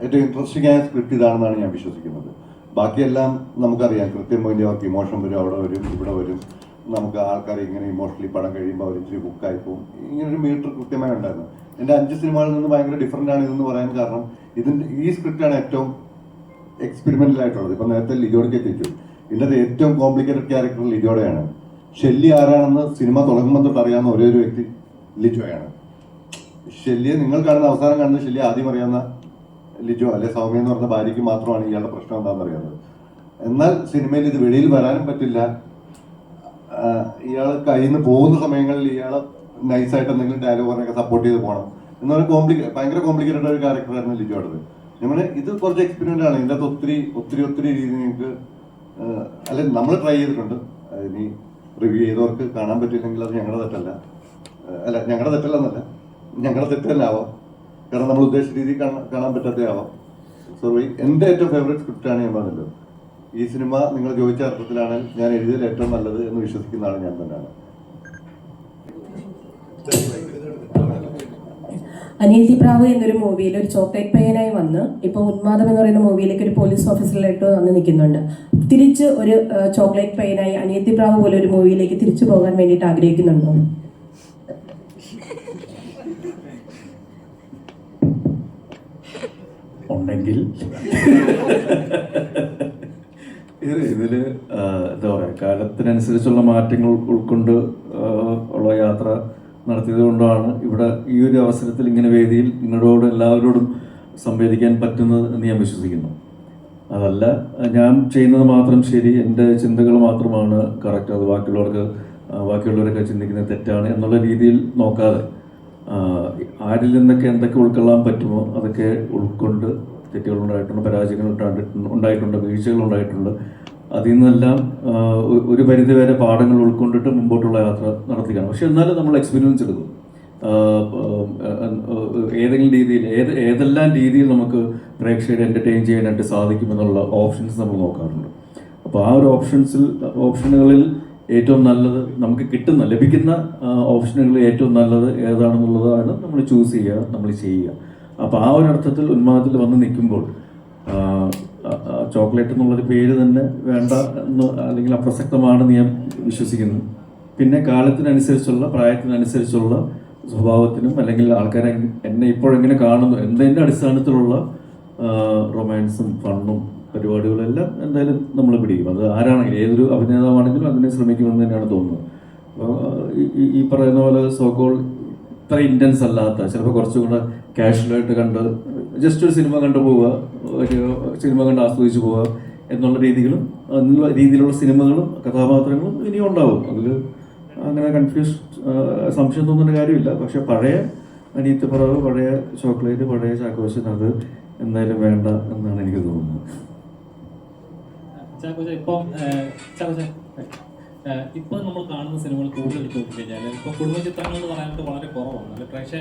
ഇൻട്രസ്റ്റിംഗ് ആയ സ്ക്രിപ്റ്റ് ഇതാണെന്നാണ് ഞാൻ വിശ്വസിക്കുന്നത്. ബാക്കിയെല്ലാം നമുക്കറിയാം, കൃത്യം പോയിന്റ് അവർക്ക് ഇമോഷൻ വരും, അവിടെ വരും, ഇവിടെ വരും. നമുക്ക് ആൾക്കാർ ഇങ്ങനെ ഇമോഷണലി പടം കഴിയുമ്പോൾ അവർ ഇച്ചിരി ബുക്കായി പോകും. ഇങ്ങനൊരു മീറ്റർ കൃത്യമായി ഉണ്ടായിരുന്നു. എൻ്റെ 5 സിനിമകളിൽ നിന്ന് ഭയങ്കര ഡിഫറൻ്റ് ആണ് ഇതെന്ന് പറയാൻ കാരണം ഈ സ്ക്രിപ്റ്റാണ് ഏറ്റവും എക്സ്പെരിമെൻ്റൽ ആയിട്ടുള്ളത്. ഇപ്പം നേരത്തെ ലിജോയ്ക്ക് എത്തിച്ചു, ഇതിൻ്റെ ഏറ്റവും കോംപ്ലിക്കേറ്റഡ് ക്യാരക്ടർ ലിജോയുടെയാണ്. ഷെല്ലി ആരാണെന്ന് സിനിമ തുടങ്ങുമ്പോൾ തൊട്ട് അറിയാവുന്ന ഒരേ ഒരു വ്യക്തി ലിജോയാണ്. ഷെല്ലിയെ നിങ്ങൾ കാണുന്ന അവസാനം കാണുന്ന ഷെല്ലി ആദ്യം അറിയാവുന്ന ലിജോ അല്ലെ സൗമ്യ എന്ന് പറഞ്ഞ ഭാര്യയ്ക്ക് മാത്രമാണ് ഇയാളുടെ പ്രശ്നം എന്താണെന്ന് അറിയാവുന്നത്. എന്നാൽ സിനിമയിൽ ഇത് വെളിയിൽ വരാനും പറ്റില്ല. ഇയാൾ കയ്യിൽ നിന്ന് പോകുന്ന സമയങ്ങളിൽ ഇയാൾ നൈസായിട്ട് എന്തെങ്കിലും ഡയലോഗ് പറഞ്ഞൊക്കെ സപ്പോർട്ട് ചെയ്ത് പോകണം എന്ന് പറഞ്ഞാൽ ഭയങ്കര കോംപ്ലിക്കേറ്റഡ് ഒരു ക്യാരക്ടറായിരുന്നു ലിജോയുടേത്. നമ്മൾ ഇത് കുറച്ച് എക്സ്പീരിയൻസ് ആണ്. ഇതിൻ്റെ അകത്ത് ഒത്തിരി രീതി നിങ്ങൾക്ക് അല്ലെ നമ്മൾ ട്രൈ ചെയ്തിട്ടുണ്ട്. ഇനി റിവ്യൂ ചെയ്തവർക്ക് കാണാൻ പറ്റില്ലെങ്കിൽ അത് ഞങ്ങളുടെ തെറ്റല്ല, ഞങ്ങളുടെ തെറ്റ് തന്നെ ആവാം. കാരണം നമ്മൾ ഉദ്ദേശിച്ച രീതി കാണാൻ പറ്റാത്തേ ആവാം. സോറി, എൻ്റെ ഏറ്റവും ഫേവറേറ്റ് സ്ക്രിപ്റ്റാണ് ഞാൻ പറഞ്ഞത്. ഈ സിനിമ നിങ്ങൾ ചോദിച്ച അർത്ഥത്തിലാണ് ഞാൻ എഴുതിയതിൽ ഏറ്റവും നല്ലത് എന്ന് വിശ്വസിക്കുന്ന ആൾ ഞാൻ തന്നെയാണ്. അനിയത്തി പ്രാവ് എന്നൊരു മൂവിയിൽ ഒരു ചോക്ലേറ്റ് പയ്യനായി വന്ന് ഇപ്പോൾ ഉന്മാദം എന്ന് പറയുന്ന മൂവിയിലേക്ക് ഒരു പോലീസ് ഓഫീസറായിട്ട് വന്ന് നിൽക്കുന്നുണ്ട്. തിരിച്ച് ഒരു ചോക്ലേറ്റ് പയ്യനായി അനിയത്തി പ്രാവ് പോലെ ഒരു മൂവിയിലേക്ക് തിരിച്ചു പോകാൻ വേണ്ടിയിട്ട് ആഗ്രഹിക്കുന്നുണ്ടോ? ഉണ്ടെങ്കിൽ ഇതിൽ എന്താ പറയുക, കാലത്തിനനുസരിച്ചുള്ള മാറ്റങ്ങൾ ഉൾക്കൊണ്ട് ഉള്ള യാത്ര നടത്തിയത് കൊണ്ടാണ് ഇവിടെ ഈ ഒരു അവസരത്തിൽ ഇങ്ങനെ വേദിയിൽ നിങ്ങളോട് എല്ലാവരോടും സംവേദിക്കാൻ പറ്റുന്നത് എന്ന് ഞാൻ വിശ്വസിക്കുന്നു. അതല്ല ഞാൻ ചെയ്യുന്നത് മാത്രം ശരി, എൻ്റെ ചിന്തകൾ മാത്രമാണ് കറക്റ്റ്, അത് ബാക്കിയുള്ളവരൊക്കെ ചിന്തിക്കുന്നത് തെറ്റാണ് എന്നുള്ള രീതിയിൽ നോക്കാതെ ആരിൽ നിന്നൊക്കെ എന്തൊക്കെ ഉൾക്കൊള്ളാൻ പറ്റുമോ അതൊക്കെ ഉൾക്കൊണ്ട് തെറ്റുകളുണ്ടായിട്ടുണ്ട്, പരാജയങ്ങൾ ഉണ്ടായിട്ടുണ്ട്, വീഴ്ചകൾ ഉണ്ടായിട്ടുണ്ട്. അതിൽ നിന്നെല്ലാം ഒരു പരിധിവരെ പാഠങ്ങൾ ഉൾക്കൊണ്ടിട്ട് മുമ്പോട്ടുള്ള യാത്ര നടത്തുകയാണ്. പക്ഷെ എന്നാലും നമ്മൾ എക്സ്പീരിയൻസ് എടുക്കും. ഏതെങ്കിലും രീതിയിൽ ഏതെല്ലാം രീതിയിൽ നമുക്ക് പ്രേക്ഷകരെ എൻ്റർടൈൻ ചെയ്യാനായിട്ട് സാധിക്കുമെന്നുള്ള ഓപ്ഷൻസ് നമ്മൾ നോക്കാറുണ്ട്. അപ്പോൾ ആ ഒരു ഓപ്ഷനുകളിൽ ഏറ്റവും നല്ലത് നമുക്ക് ലഭിക്കുന്ന ഓപ്ഷനുകളിൽ ഏറ്റവും നല്ലത് ഏതാണെന്നുള്ളതാണ് നമ്മൾ ചൂസ് ചെയ്യുക, നമ്മൾ ചെയ്യുക. അപ്പോൾ ആ ഒരു അർത്ഥത്തിൽ ഉന്മാദത്തിൽ വന്ന് നിൽക്കുമ്പോൾ ചോക്ലേറ്റ് എന്നുള്ളൊരു പേര് തന്നെ വേണ്ട എന്ന്, അല്ലെങ്കിൽ അപ്രസക്തമാണെന്ന് ഞാൻ വിശ്വസിക്കുന്നു. പിന്നെ കാലത്തിനനുസരിച്ചുള്ള, പ്രായത്തിനനുസരിച്ചുള്ള സ്വഭാവത്തിനും അല്ലെങ്കിൽ ആൾക്കാരെ എന്നെ ഇപ്പോഴെങ്ങനെ കാണുന്നു എന്നതിൻ്റെ അടിസ്ഥാനത്തിലുള്ള റൊമാൻസും ഫണ്ണും പരിപാടികളെല്ലാം എന്തായാലും നമ്മൾ പിടിക്കും. അത് ആരാണെങ്കിലും, ഏതൊരു അഭിനേതാവാണെങ്കിലും അതിനെ ശ്രമിക്കുമെന്ന് തന്നെയാണ് തോന്നുന്നത്. അപ്പോൾ ഈ പറയുന്ന പോലെ സോക്കോൾ ഇത്ര ഇൻറ്റൻസ് അല്ലാത്ത, ചിലപ്പോൾ കുറച്ചുകൂടെ കാഷ്വലായിട്ട് കണ്ട് ജസ്റ്റ് ഒരു സിനിമ കണ്ടു പോവുക, ഒരു സിനിമ കണ്ട് ആസ്വദിച്ച് പോവുക എന്നുള്ള രീതിയിലുള്ള സിനിമകളും കഥാപാത്രങ്ങളും ഇനിയും ഉണ്ടാവും. അതിൽ അങ്ങനെ സംശയം തോന്നുന്ന കാര്യമില്ല. പക്ഷെ പഴയ അനിയത്തിപ്പുറവ്, പഴയ ചോക്ലേറ്റ്, പഴയ ചാക്കോച്ചൻ അത് എന്തായാലും വേണ്ട എന്നാണ് എനിക്ക് തോന്നുന്നത്. ഇപ്പൊ നമ്മൾ കാണുന്ന സിനിമകൾ കൂടുതൽ എടുത്തു നോക്കിക്കഴിഞ്ഞാൽ ഇപ്പൊ കുടുംബചിത്രങ്ങൾ എന്ന് പറയാനായിട്ട് വളരെ കുറവാണ്.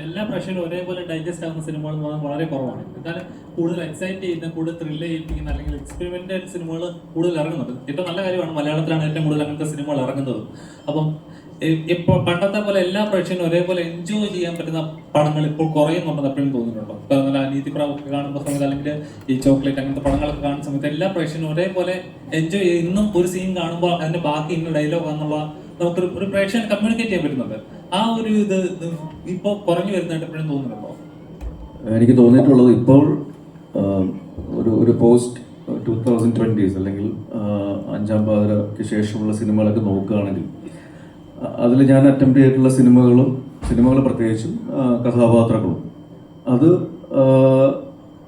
എല്ലാ പ്രേക്ഷകരും ഒരേപോലെ ഡൈജസ്റ്റ് ആകുന്ന സിനിമകൾ എന്ന് പറഞ്ഞാൽ വളരെ കുറവാണ്. എന്നാലും കൂടുതൽ എക്സൈറ്റ് ചെയ്യുന്ന, കൂടുതൽ ത്രില്ല് ചെയ്യിപ്പിക്കുന്ന അല്ലെങ്കിൽ എക്സ്പെരിമെന്റൽ സിനിമകൾ കൂടുതൽ ഇറങ്ങുന്നുണ്ട്. ഏറ്റവും നല്ല കാര്യമാണ്, മലയാളത്തിലാണ് ഏറ്റവും കൂടുതൽ അങ്ങനത്തെ സിനിമകൾ ഇറങ്ങുന്നത്. അപ്പം ഇപ്പോൾ പണ്ടത്തെ പോലെ എല്ലാ പ്രേക്ഷകരും ഒരേപോലെ എൻജോയ് ചെയ്യാൻ പറ്റുന്ന പടങ്ങൾ ഇപ്പോൾ കുറയുന്നുണ്ടെന്ന് എപ്പോഴും തോന്നിയിട്ടുണ്ടോ? ഇപ്പം നല്ല അനീതിപ്രാവൊക്കെ കാണുന്ന സമയത്ത് അല്ലെങ്കിൽ ഈ ചോക്ലേറ്റ് അങ്ങനത്തെ പടങ്ങളൊക്കെ കാണുന്ന സമയത്ത് എല്ലാ പ്രേക്ഷകരും ഒരേപോലെ എൻജോയ് ചെയ്യും. ഇന്നും ഒരു സീൻ കാണുമ്പോൾ അതിന്റെ ബാക്കി ഇന്ന ഡയലോഗ് എന്നുള്ള നമുക്കൊരു പ്രേക്ഷകൻ കമ്മ്യൂണിക്കേറ്റ് ചെയ്യാൻ പറ്റുന്നുണ്ട്. ആ ഒരു ഇത് ഇപ്പോൾ കുറഞ്ഞു വരുന്നതായിട്ട് എപ്പോഴും തോന്നുന്നുണ്ടോ? എനിക്ക് തോന്നിയിട്ടുള്ളത് ഇപ്പോൾ ഒരു പോസ്റ്റ് 2020s അല്ലെങ്കിൽ 5ാം പാതിരയ്ക്ക് ശേഷമുള്ള സിനിമകളൊക്കെ നോക്കുകയാണെങ്കിൽ അതിൽ ഞാൻ അറ്റംപ്റ്റ് ചെയ്തിട്ടുള്ള സിനിമകൾ പ്രത്യേകിച്ചും കഥാപാത്രങ്ങളും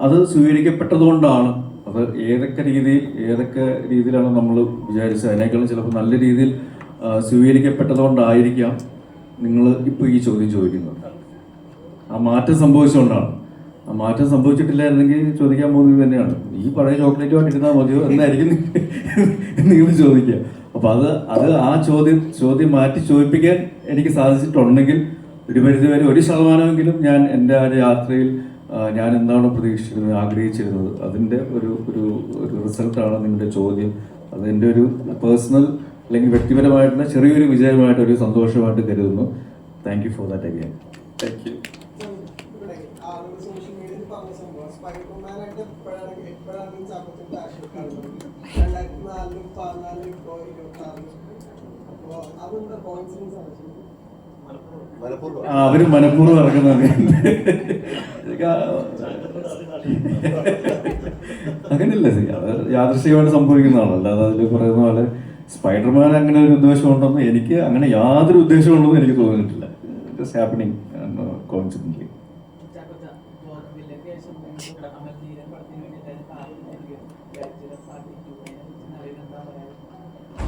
അത് സ്വീകരിക്കപ്പെട്ടതുകൊണ്ടാണ്. അത് ഏതൊക്കെ രീതിയിലാണ് നമ്മൾ വിചാരിച്ചത് അതിനേക്കാളും ചിലപ്പോൾ നല്ല രീതിയിൽ സ്വീകരിക്കപ്പെട്ടതുകൊണ്ടായിരിക്കാം നിങ്ങൾ ഇപ്പോൾ ഈ ചോദ്യം ചോദിക്കുന്നത്. ആ മാറ്റം സംഭവിച്ചുകൊണ്ടാണ്. ആ മാറ്റം സംഭവിച്ചിട്ടില്ലായിരുന്നെങ്കിൽ ചോദിക്കാൻ പോകുന്നത് തന്നെയാണ്, ഈ പഴയ ചോക്ലേറ്റുമായിട്ട് ഇരുന്നാൽ മതിയോ എന്നായിരിക്കും നിങ്ങൾ ചോദിക്കുക. അപ്പോൾ അത് ആ ചോദ്യം മാറ്റി ചോദിപ്പിക്കാൻ എനിക്ക് സാധിച്ചിട്ടുണ്ടെങ്കിൽ ഒരു പരിധിവരെ 1% ഞാൻ എൻ്റെ ആ യാത്രയിൽ ഞാൻ എന്താണോ പ്രതീക്ഷിച്ചിരുന്നത്, ആഗ്രഹിച്ചിരുന്നത് അതിൻ്റെ ഒരു റിസൾട്ടാണ് നിങ്ങളുടെ ചോദ്യം. അതെൻ്റെ ഒരു പേഴ്സണൽ അല്ലെങ്കിൽ വ്യക്തിപരമായിട്ടുള്ള ചെറിയൊരു വിജയമായിട്ട്, ഒരു സന്തോഷമായിട്ട് കരുതുന്നു. Thank you for that again. Thank you. Social മീഡിയയിൽ പറഞ്ഞ സംഭവം സ്പൈഡർമാനായിട്ട് എപ്പോഴാണ് ചാക്കോച്ചൻ ഫ്ലാഷ് കാണുന്നത് 2004 14 ഇപ്പോൾ 26. അപ്പോൾ അതെന്താ കോയിൻസിഡൻസ് ആണ്? അവര് മനഃപൂർവ്വം ഇറക്കുന്നത് അങ്ങനെയല്ല, അത് യാദൃശ്ചികമായിട്ട് സംഭവിക്കുന്നതാണ്. അല്ലാതെ അതിൽ പറയുന്ന പോലെ സ്പൈഡർമാൻ അങ്ങനെ ഒരു ഉദ്ദേശം ഉണ്ടെന്ന് എനിക്ക് അങ്ങനെ യാതൊരു ഉദ്ദേശം ഉണ്ടെന്ന് എനിക്ക് തോന്നിയിട്ടില്ല. It's happening coincidentally.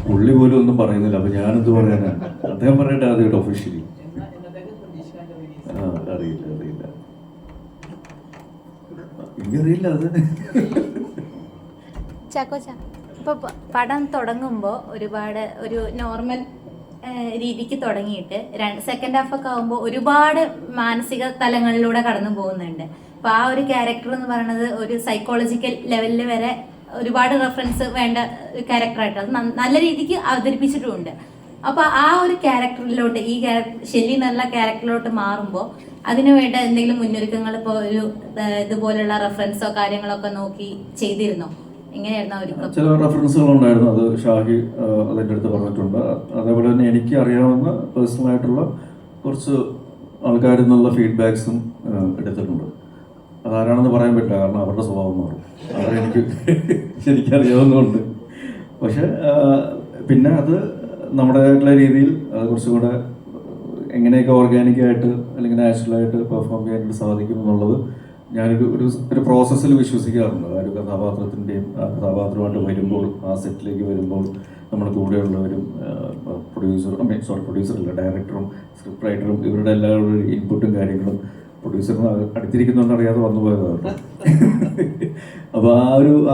പുള്ളി പോലും ഒന്നും പറയുന്നില്ല, അപ്പൊ ഞാനെന്ത് പറയാനാണ്? അദ്ദേഹം പറയട്ടെ ആദ്യമായിട്ട് ഒഫീഷ്യലി. അറിയില്ല എനിക്കറിയില്ല. അത് ചാക്കോച്ച ഇപ്പോൾ പടം തുടങ്ങുമ്പോൾ ഒരു നോർമൽ രീതിക്ക് തുടങ്ങിയിട്ട് സെക്കൻഡ് ഹാഫ് ഒക്കെ ആകുമ്പോൾ ഒരുപാട് മാനസിക തലങ്ങളിലൂടെ കടന്നു പോകുന്നുണ്ട്. അപ്പോൾ ആ ഒരു ക്യാരക്ടർ എന്ന് പറയുന്നത് ഒരു സൈക്കോളജിക്കൽ ലെവലിൽ വരെ ഒരുപാട് റെഫറൻസ് വേണ്ട ക്യാരക്ടറായിട്ട് അത് നല്ല രീതിക്ക് അവതരിപ്പിച്ചിട്ടുമുണ്ട്. അപ്പോൾ ആ ഒരു ക്യാരക്ടറിലോട്ട് ഷെല്ലി എന്നുള്ള ക്യാരക്ടറിലോട്ട് മാറുമ്പോൾ അതിനു വേണ്ട എന്തെങ്കിലും മുന്നൊരുക്കങ്ങൾ ഇപ്പോൾ ഇതുപോലുള്ള റെഫറൻസോ കാര്യങ്ങളൊക്കെ നോക്കി ചെയ്തിരുന്നോ? എങ്ങനെയായിരുന്നു ഒരുക്കം? ചില റെഫറൻസുകൾ ഉണ്ടായിരുന്നു, അത് ഷാഹി അതിൻ്റെ അടുത്ത് പറഞ്ഞിട്ടുണ്ട്. അതേപോലെ തന്നെ എനിക്ക് അറിയാവുന്ന പേഴ്സണലായിട്ടുള്ള കുറച്ച് ആൾക്കാരിൽ നിന്നുള്ള ഫീഡ്ബാക്സും എടുത്തിട്ടുണ്ട്. അതാരാണെന്ന് പറയാൻ പറ്റില്ല, കാരണം അവരുടെ സ്വഭാവം മാറും. അതെനിക്ക് ശരിക്കറിയാവുന്നതുകൊണ്ട്. പക്ഷെ പിന്നെ അത് നമ്മുടേതായിട്ടുള്ള രീതിയിൽ കുറച്ചും കൂടെ എങ്ങനെയൊക്കെ ഓർഗാനിക്കായിട്ട് അല്ലെങ്കിൽ നാച്ചുറലായിട്ട് പെർഫോം ചെയ്യാനായിട്ട് സാധിക്കും എന്നുള്ളത് ഞാനൊരു ഒരു പ്രോസസ്സിൽ വിശ്വസിക്കാറുണ്ട്. ആ ഒരു കഥാപാത്രത്തിൻ്റെയും ആ കഥാപാത്രമായിട്ട് വരുമ്പോൾ, ആ സെറ്റിലേക്ക് വരുമ്പോൾ നമ്മുടെ കൂടെയുള്ളവരും പ്രൊഡ്യൂസറല്ല, ഡയറക്ടറും സ്ക്രിപ്റ്റ് റൈറ്ററും ഇവരുടെ എല്ലാവരുടെ ഇൻപുട്ടും കാര്യങ്ങളും പ്രൊഡ്യൂസറിന് അടുത്തിരിക്കുന്നതുകൊണ്ട് അറിയാതെ വന്നു പോയതാണ്. അപ്പോൾ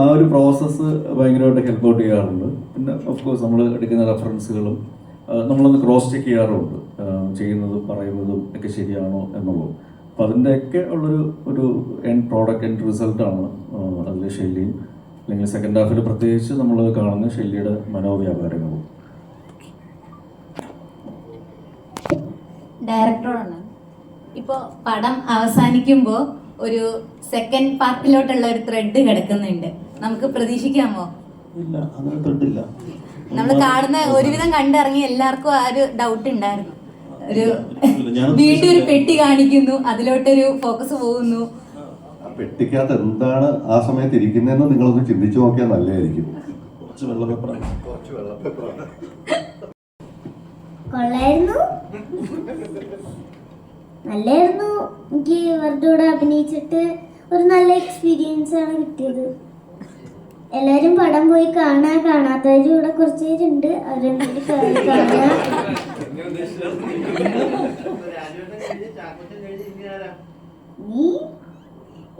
ആ ഒരു പ്രോസസ്സ് ഭയങ്കരമായിട്ട് ഹെൽപ്പ് ഔട്ട് ചെയ്യാറുണ്ട്. പിന്നെ ഓഫ് കോഴ്സ് നമ്മൾ എടുക്കുന്ന റെഫറൻസുകളും നമ്മളൊന്ന് ക്രോസ് ചെക്ക് ചെയ്യാറുണ്ട്, ചെയ്യുന്നതും പറയുന്നതും ഒക്കെ ശരിയാണോ എന്നുള്ളത്. അപ്പോൾ അതിൻ്റെയൊക്കെ ഒരു എൻഡ് പ്രോഡക്റ്റ്, എൻഡ് റിസൾട്ടാണ് അതിൽ ശൈലിയും, അല്ലെങ്കിൽ സെക്കൻഡ് ഹാഫിൽ പ്രത്യേകിച്ച് നമ്മൾ കാണുന്ന ശൈലിയുടെ മനോവ്യാപാരങ്ങളും. ഡയറക്ടറോടാണ്. ഇപ്പോൾ പടം അവസാനിക്കുമ്പോൾ ഒരു സെക്കൻഡ് പാർട്ടിലോട്ടുള്ള ഒരു ത്രെഡ് കിടക്കുന്നുണ്ട്, നമുക്ക് പ്രതീക്ഷിക്കാമോ? ഇല്ല, അങ്ങനെ ത്രെഡില്ല. നമ്മൾ കാണുന്ന ഒരുവിധം കണ്ടിറങ്ങി എല്ലാവർക്കും ആ ഒരു ഡൗട്ട് ഉണ്ടായിരുന്നു. വീണ്ടും ഒരു പെട്ടി കാണിക്കുന്നു, അതിലോട്ടൊരു ഫോക്കസ് പോകുന്നു. ആ പെട്ടിക്കകത്ത് എന്താണ് ആ സമയത്ത് ഇരിക്കുന്നതെന്ന് നിങ്ങളൊന്ന് ചിന്തിച്ചു നോക്കിയാൽ നല്ലതായിരിക്കും. കുറച്ച് വെള്ള പേപ്പറാണ്. കൊള്ളായിരുന്നു, നല്ലായിരുന്നു. എനിക്ക് ഇവരുടെ കൂടെ അഭിനയിച്ചിട്ട് ഒരു നല്ല എക്സ്പീരിയൻസ് ആണ് കിട്ടിയത്. എല്ലാരും പടം പോയി കാണാത്തവരും കൂടെ കുറച്ച് പേരുണ്ട്, അവരെന്തെങ്കിലും കാണുക.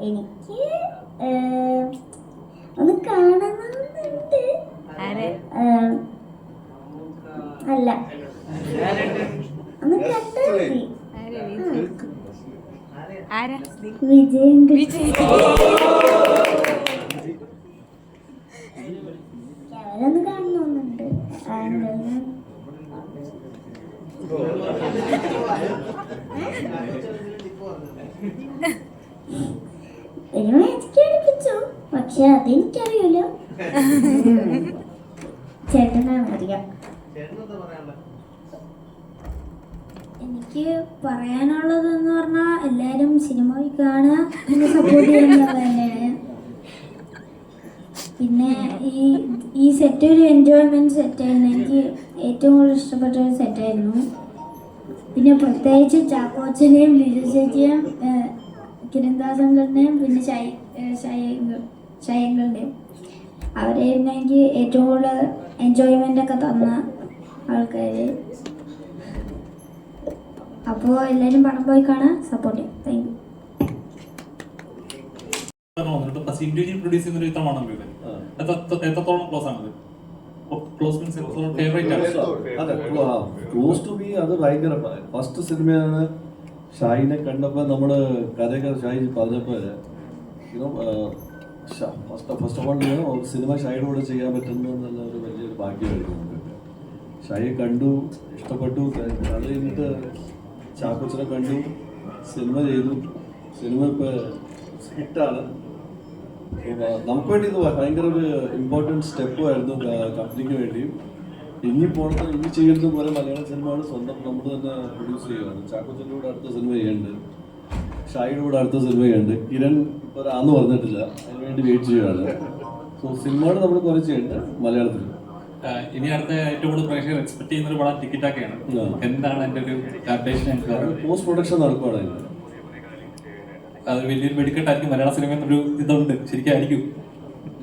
എനിക്ക് ഒന്ന് കാണണമെന്നുണ്ട്. അല്ല, ഒന്ന് കണ്ടാൽ മതി. വിജയ് അവരൊന്ന് കാണണമെന്നുണ്ട്. ഒരു മാജിക്ക് കളിപ്പിച്ചു, പക്ഷെ അതെനിക്കറിയൂല, ചേട്ടനാണ് അറിയാം. എനിക്ക് പറയാനുള്ളതെന്ന് പറഞ്ഞാൽ എല്ലാവരും സിനിമ കാണുക, പിന്നെ സപ്പോർട്ട് ചെയ്യുന്നത് തന്നെയാണ്. പിന്നെ ഈ സെറ്റ് ഒരു എൻജോയ്മെൻറ്റ് സെറ്റായിരുന്നു, എനിക്ക് ഏറ്റവും കൂടുതൽ ഇഷ്ടപ്പെട്ട ഒരു സെറ്റായിരുന്നു. പിന്നെ പ്രത്യേകിച്ച് ചാക്കോച്ചനെയും ലിജു ചേച്ചിയും കിരൺദാസങ്കളുടെയും പിന്നെ ഷയങ്കളുടെയും അവരായിരുന്നു എനിക്ക് ഏറ്റവും കൂടുതൽ എൻജോയ്മെൻ്റ് ഒക്കെ തന്ന ആൾക്കാർ. അപ്പോൾ എല്ലാവരും പടം പോയി കാണാൻ സപ്പോർട്ട് ചെയ്യും. Thank you. എത്രത്തോളം ക്ലോസ് ആണത്? ക്ലോസ് ടു ബി അത് ഭയങ്കര ഫസ്റ്റ് സിനിമയാണ്. ഷാഹിനെ കണ്ടപ്പോൾ നമ്മൾ കഥയൊക്കെ ഷാഹി പറഞ്ഞപ്പോൾ ഫസ്റ്റ് ഓഫ് ഓൾ സിനിമ ഷാഹിയുടെ കൂടെ ചെയ്യാൻ പറ്റുന്ന ഒരു വലിയൊരു ഭാഗ്യമായിരുന്നു നമുക്ക്. ഷാഹിയെ കണ്ടു, ഇഷ്ടപ്പെട്ടു. അത് കഴിഞ്ഞിട്ട് ചാക്കോച്ചനെ കണ്ടു, സിനിമ ചെയ്തു. സിനിമ ഇപ്പോൾ ഹിറ്റാണ്. നമുക്ക് വേണ്ടി ഇത് ഭയങ്കര ഒരു ഇമ്പോർട്ടൻറ്റ് സ്റ്റെപ്പുമായിരുന്നു കമ്പനിക്ക് വേണ്ടിയും. ഇനി ചെയ്യുന്നത് പോലെ മലയാള സിനിമകൾ സ്വന്തം നമ്മൾ തന്നെ പ്രൊഡ്യൂസ് ചെയ്യുകയാണ്. ചാക്കോച്ചൻ്റെ കൂടെ അടുത്ത സിനിമ ചെയ്യുന്നുണ്ട്, ഷാഹിയുടെ കൂടെ അടുത്ത സിനിമ ചെയ്യുന്നുണ്ട്. കിരൺ ഇപ്പോൾ ആന്ന് പറഞ്ഞിട്ടില്ല, അതിനുവേണ്ടി വെയിറ്റ് ചെയ്യുകയാണ്. സോ സിനിമകൾ നമ്മൾ കുറേ ചെയ്യുന്നുണ്ട് മലയാളത്തിൽ. ഇനി അടുത്ത ഏറ്റവും കൂടുതൽ പ്രേക്ഷകർ എക്സ്പെക്ട് ചെയ്യുന്ന ഒരു പടം ടിക്കറ്റൊക്കെയാണ്. എന്താണ് എൻ്റെ ഒരു പോസ്റ്റ് പ്രൊഡക്ഷൻ നടക്കുകയാണ്. അത് വലിയൊരു വെടിക്കെട്ടായിരിക്കും മലയാള സിനിമ എന്നൊരു ഇതുണ്ട്, ശരിക്കും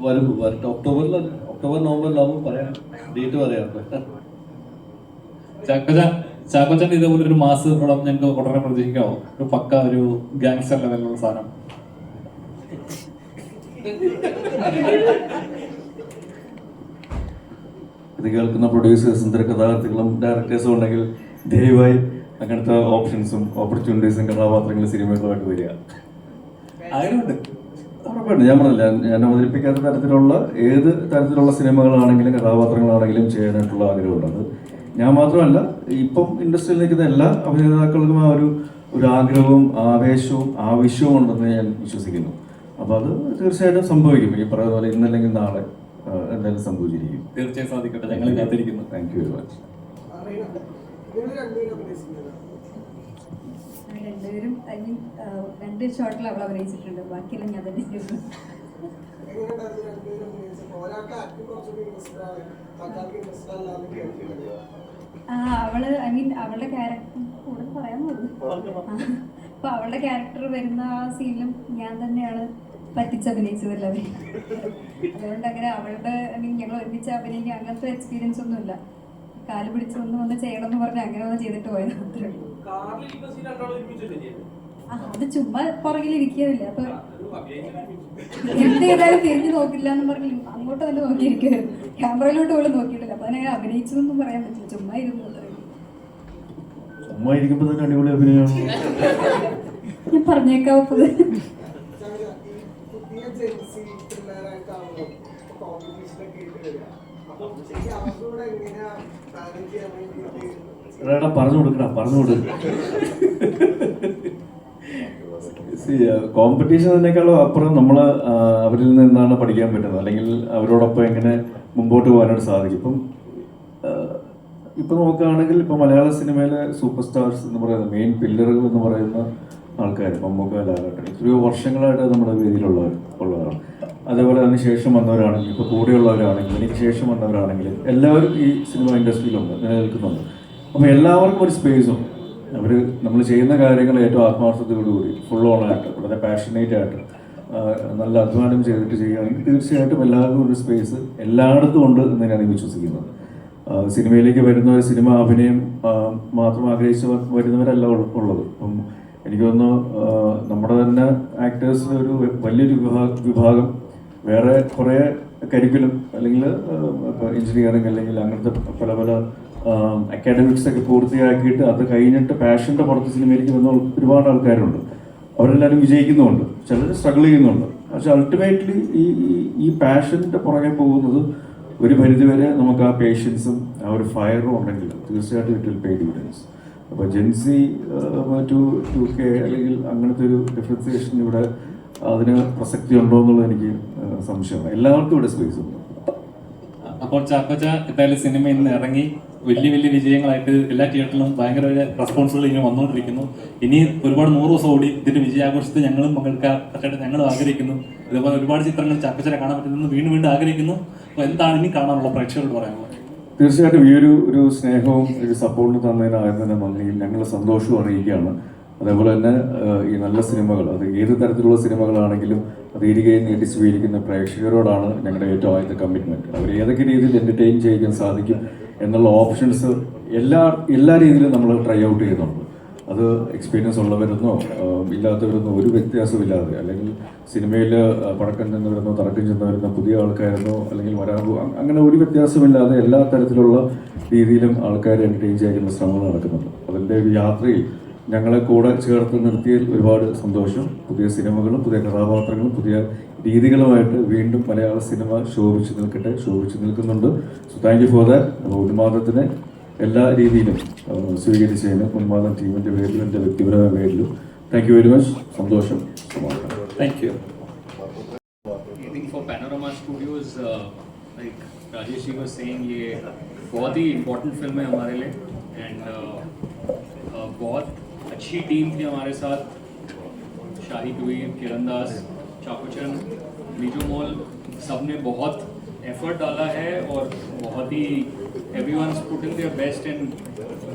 വരട്ടെ. ഒക്ടോബർ നവംബറിലാവുമ്പോൾ പറയാം, ഡേറ്റ് പറയാം. ചാക്കോച്ചൻ്റെ ഇതേപോലെ ഒരു മാസ് പടം ഞങ്ങൾക്ക് ഉടനെ പ്രതീക്ഷിക്കാമോ? ഒരു പക്ക ഒരു ഗാങ്സ്റ്റർ ലെവലിലുള്ള സാധനം. ഇത് കേൾക്കുന്ന പ്രൊഡ്യൂസേഴ്സും തിരക്കഥാകൃത്തുക്കളും ഡയറക്ടേഴ്സും ഉണ്ടെങ്കിൽ ദയവായി അങ്ങനത്തെ ഓപ്ഷൻസും ഓപ്പർച്യൂണിറ്റീസും കഥാപാത്രങ്ങളും സിനിമകളുമായിട്ട് വരിക. ഉറപ്പായിട്ട് ഞാൻ പറഞ്ഞില്ല, ഞാൻ അവതരിപ്പിക്കാത്ത തരത്തിലുള്ള ഏത് തരത്തിലുള്ള സിനിമകളാണെങ്കിലും കഥാപാത്രങ്ങളാണെങ്കിലും ചെയ്യാനായിട്ടുള്ള ആഗ്രഹമുണ്ട്. അത് ഞാൻ മാത്രമല്ല, ഇപ്പം ഇൻഡസ്ട്രിയിൽ നിൽക്കുന്ന എല്ലാ അഭിനേതാക്കൾക്കും ആ ഒരു ആഗ്രഹവും ആവേശവും ആവശ്യവും ഉണ്ടെന്ന് ഞാൻ വിശ്വസിക്കുന്നു. അപ്പോൾ അത് തീർച്ചയായിട്ടും സംഭവിക്കും. ഈ പറയുന്ന പോലെ ഇന്നല്ലെങ്കിൽ നാളെ എന്തായാലും സംഭവിച്ചിരിക്കും. തീർച്ചയായും സാധിക്കട്ടെ, ഞങ്ങൾ കാത്തിരിക്കുന്നു. Thank you very much. രണ്ടുപേരും ഐ മീൻ 2 ഷോട്ടിൽ അവൾ അഭിനയിച്ചിട്ടുണ്ട്, ബാക്കിയെല്ലാം ഞാൻ തന്നെ ചെയ്തു. അവള് ഐ മീൻ അവളുടെ ക്യാരക്ടർ കൂടെ പറയാൻ പോകുന്നു. അപ്പൊ അവളുടെ ക്യാരക്ടർ വരുന്ന ആ സീനിലും ഞാൻ തന്നെയാണ് പറ്റിച്ചഭിനയിച്ചതല്ലവരെ. അതുകൊണ്ട് അങ്ങനെ അവളുടെ ഐ മീൻ ഞങ്ങൾ ഒരുമിച്ച് അഭിനയിക്കുക അങ്ങനത്തെ എക്സ്പീരിയൻസ് ഒന്നുമില്ല. കാല് പിടിച്ച് ഒന്ന് ചെയ്യണം എന്ന് പറഞ്ഞ് അങ്ങനെ ഒന്ന് ചെയ്തിട്ട് പോയത് മാത്രമേ ഉള്ളൂ. അത് ചുമ്മാ പുറകിലിരിക്കുകയില്ല. അപ്പൊ എന്ത് ചെയ്താലും തിരിഞ്ഞു നോക്കില്ല എന്ന് പറഞ്ഞ് അങ്ങോട്ട് തന്നെ നോക്കിയിരിക്കുമായിരുന്നു. ക്യാമറയിലോട്ട് പോലും നോക്കിയിട്ടില്ല. അപ്പൊ അതിനെ അഭിനയിച്ചതൊന്നും പറയാൻ പറ്റില്ല, ചുമ്മാ ഇരുന്നു അത്രയും. ചുമ്മാ ഇരിക്കുമ്പോ തന്നെ അടിപൊളി അഭിനയമാണ്. ഞാൻ പറഞ്ഞേക്കാവത് പറഞ്ഞു കൊടുക്കടാ, പറഞ്ഞു കൊടുക്ക. കോമ്പറ്റീഷൻ അതിനേക്കാളും അപ്പുറം നമ്മൾ അവരിൽ നിന്നാണ് പഠിക്കാൻ പറ്റുന്നത്, അല്ലെങ്കിൽ അവരോടൊപ്പം എങ്ങനെ മുമ്പോട്ട് പോകാനായിട്ട് സാധിക്കും. ഇപ്പം നോക്കുകയാണെങ്കിൽ ഇപ്പം മലയാള സിനിമയിലെ സൂപ്പർ സ്റ്റാർസ് എന്ന് പറയുന്ന മെയിൻ പില്ലറുകൾ എന്ന് പറയുന്ന ആൾക്കാർ മമ്മൂക്ക, ലാലേട്ടൻ എത്രയോ വർഷങ്ങളായിട്ട് നമ്മുടെ വേദിയിലുള്ളവരാണ്. അതേപോലെ അതിന് ശേഷം വന്നവരാണെങ്കിലും ഇപ്പോൾ കൂടെയുള്ളവരാണെങ്കിലും എനിക്ക് ശേഷം വന്നവരാണെങ്കിലും എല്ലാവരും ഈ സിനിമ ഇൻഡസ്ട്രിയിലുണ്ട്, നിലനിൽക്കുന്നുണ്ട്. അപ്പോൾ എല്ലാവർക്കും ഒരു സ്പേസും അവർ നമ്മൾ ചെയ്യുന്ന കാര്യങ്ങൾ ഏറ്റവും ആത്മാർത്ഥതയോടുകൂടി ഫുൾ ഓൺ ആയിട്ട് വളരെ പാഷനേറ്റ് ആയിട്ട് നല്ല അധ്വാനം ചെയ്തിട്ട് ചെയ്യുകയാണെങ്കിൽ തീർച്ചയായിട്ടും എല്ലാവർക്കും ഒരു സ്പേസ് എല്ലായിടത്തും ഉണ്ട് എന്ന് തന്നെയാണ് വിശ്വസിക്കുന്നത്. സിനിമയിലേക്ക് വരുന്നവർ സിനിമ അഭിനയം മാത്രം ആഗ്രഹിച്ച് വരുന്നവരല്ല ഉള്ളത്. അപ്പം എനിക്ക് തോന്നുന്നു നമ്മുടെ തന്നെ ആക്ടേഴ്സിന് ഒരു വലിയൊരു വിഭാഗം വേറെ കുറേ കരിക്കുലം അല്ലെങ്കിൽ ഇപ്പോൾ എഞ്ചിനീയറിംഗ് അല്ലെങ്കിൽ അങ്ങനത്തെ പല പല അക്കാഡമിക്സ് ഒക്കെ പൂർത്തിയാക്കിയിട്ട് അത് കഴിഞ്ഞിട്ട് പാഷൻ്റെ പുറത്ത് സിനിമയിലേക്ക് വന്ന ഒരുപാട് ആൾക്കാരുണ്ട്. അവരെല്ലാവരും വിജയിക്കുന്നുമുണ്ട്, ചിലർ സ്ട്രഗിൾ ചെയ്യുന്നുണ്ട്. പക്ഷെ അൾട്ടിമേറ്റ്ലി ഈ പാഷൻ്റെ പുറകെ പോകുന്നത് ഒരു പരിധിവരെ നമുക്ക് ആ പേഷ്യൻസും ആ ഒരു ഫയറും ഉണ്ടെങ്കിൽ തീർച്ചയായിട്ടും ഇറ്റ് വിൽ പേ ഡിവിഡൻസ്. അപ്പോൾ ജെൻസി 2K അല്ലെങ്കിൽ അങ്ങനത്തെ ഒരു ഡിഫറൻസിയേഷൻ ഇവിടെ അതിന് പ്രസക്തി ഉണ്ടോ എന്നുള്ളത് എനിക്ക് സംശയമാണ്. എല്ലാവർക്കും ഇവിടെ സ്പേസ് ഉണ്ട്. അപ്പോൾ ചാക്കോച്ച എന്തായാലും സിനിമ ഇന്ന് ഇറങ്ങി വലിയ വലിയ വിജയങ്ങളായിട്ട് എല്ലാ തിയേറ്ററിലും ഭയങ്കര റെസ്പോൺസുകൾ ഇങ്ങനെ വന്നുകൊണ്ടിരിക്കുന്നു. ഇനി ഒരുപാട് 100 ദിവസം ഓടി ഇതിന്റെ വിജയാഘോഷത്തിൽ ഞങ്ങളും പങ്കെടുക്കാൻ ഞങ്ങളും ആഗ്രഹിക്കുന്നു. ഇതുപോലെ ഒരുപാട് ചിത്രങ്ങൾ ചാക്കോച്ചനെ കാണാൻ പറ്റുന്നു വീണ്ടും വീണ്ടും ആഗ്രഹിക്കുന്നു. അപ്പോൾ എന്താണ് ഇനി കാണാനുള്ള പ്രേക്ഷകരോട് പറയാനുള്ളത്? തീർച്ചയായിട്ടും ഈ ഒരു സ്നേഹവും ഒരു സപ്പോർട്ടും തന്നതിനായിരുന്നു തന്നെ നന്ദിയും ഞങ്ങൾ സന്തോഷവും അറിയിക്കുകയാണ്. അതേപോലെ തന്നെ ഈ നല്ല സിനിമകൾ, അത് ഏത് തരത്തിലുള്ള സിനിമകളാണെങ്കിലും അത് ഇരികയും നീട്ടി സ്വീകരിക്കുന്ന പ്രേക്ഷകരോടാണ് ഞങ്ങളുടെ ഏറ്റവും ആദ്യത്തെ കമ്മിറ്റ്മെൻറ്റ്. അവർ ഏതൊക്കെ രീതിയിൽ എൻ്റർടൈൻ ചെയ്യിക്കാൻ സാധിക്കും എന്നുള്ള ഓപ്ഷൻസ് എല്ലാ രീതിയിലും നമ്മൾ ട്രൈ ഔട്ട് ചെയ്യുന്നുണ്ട്. അത് എക്സ്പീരിയൻസ് ഉള്ളവരെന്നോ ഇല്ലാത്തവരെന്നോ ഒരു വ്യത്യാസമില്ലാതെ, അല്ലെങ്കിൽ സിനിമയിൽ പഴക്കം ചെന്നവരെന്നോ തറക്കം ചെന്നവരെന്നോ പുതിയ ആൾക്കാരെന്നോ അല്ലെങ്കിൽ വരാൻ അങ്ങനെ ഒരു വ്യത്യാസമില്ലാതെ എല്ലാ തരത്തിലുള്ള രീതിയിലും ആൾക്കാരെ എൻ്റർടൈൻ ചെയ്യുന്ന ശ്രമങ്ങൾ നടക്കുന്നുണ്ട്. അതിൻ്റെ ഒരു യാത്രയിൽ ഞങ്ങളെ കൂടെ ചേർത്ത് നിർത്തിയതിൽ ഒരുപാട് സന്തോഷം. പുതിയ സിനിമകളും പുതിയ കഥാപാത്രങ്ങളും പുതിയ രീതികളുമായിട്ട് വീണ്ടും മലയാള സിനിമ ശോഭിച്ച് നിൽക്കുന്നുണ്ട്. So thank you for that. അപ്പോൾ ഉന്മാദത്തിനെ എല്ലാ രീതിയിലും സ്വീകരിച്ചതിന് ഉന്മാദം ടീമിൻ്റെ പേരിലും എൻ്റെ വ്യക്തിപരമായ പേരിലും താങ്ക് യു വെരി മച്ച്. സന്തോഷം. Thank you. I think for Panorama Studios, like Rajesh ji was saying, ये बहुत ही इम्पोर्टेंट फिल्म है हमारे लिए एंड बहुत अच्छी टीम थी हमारे साथ. शाही कबीर, किरण दास, चाकोचन, मीजू मॉल, सब ने बहुत एफर्ट डाला है और बहुत ही everyone's put in their best and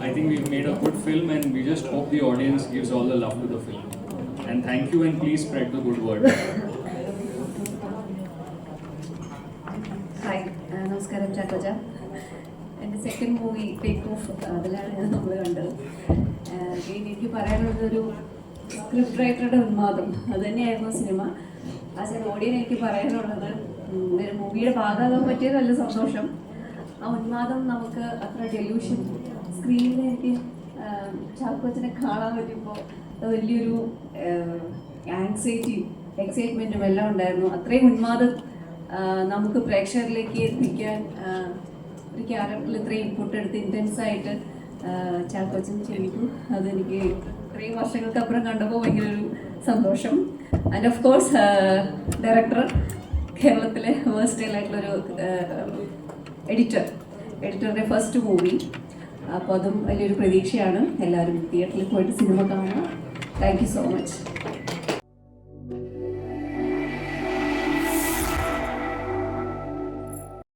I think we've made a good film and we just hope the audience gives all the love to the film. And thank you and please spread the good word. Hi, നമസ്കാരം ചാക്കോച്ച. എൻ്റെ second movie take off, അതിലാണ് നമ്മൾ കണ്ടത്. എനിക്ക് പറയാനുള്ളത് ഒരു script റൈറ്ററുടെ ഉന്മാദം, അത് തന്നെയായിരുന്നു സിനിമ. ആസ് എൻ ഓഡിയൻ എനിക്ക് പറയാനുള്ളത് ഒരു മൂവിയുടെ ഭാഗമാകാൻ പറ്റിയത് നല്ല സന്തോഷം. ആ ഉന്മാദം നമുക്ക് അത്ര ഡെലൂഷൻ സ്ക്രീനിൽ എനിക്ക് ചാക്കോച്ചനെ കാണാൻ പറ്റുമ്പോൾ വലിയൊരു ആങ്സൈറ്റിയും എക്സൈറ്റ്മെൻറ്റും എല്ലാം ഉണ്ടായിരുന്നു. അത്രയും ഉന്മാദം നമുക്ക് പ്രേക്ഷകരിലേക്ക് എത്തിക്കാൻ ഒരു ക്യാരക്ടറിൽ ഇത്രയും ഇൻപുട്ട് എടുത്ത് ഇൻറ്റൻസായിട്ട് ചാക്കോച്ചൻ ചെയ്തു. അതെനിക്ക് ഇത്രയും വർഷങ്ങൾക്കപ്പുറം കണ്ടപ്പോൾ ഭയങ്കര ഒരു സന്തോഷം. ആൻഡ് ഓഫ് കോഴ്സ് ഡയറക്ടർ, കേരളത്തിലെ വേഴ്സ്റ്റൈൽ ആയിട്ടുള്ളൊരു എഡിറ്ററുടെ ഫസ്റ്റ് മൂവി. അപ്പോൾ അതും വലിയൊരു പ്രതീക്ഷയാണ്. എല്ലാവരും തിയേറ്ററിൽ പോയിട്ട് സിനിമ കാണുക. Thank you so much.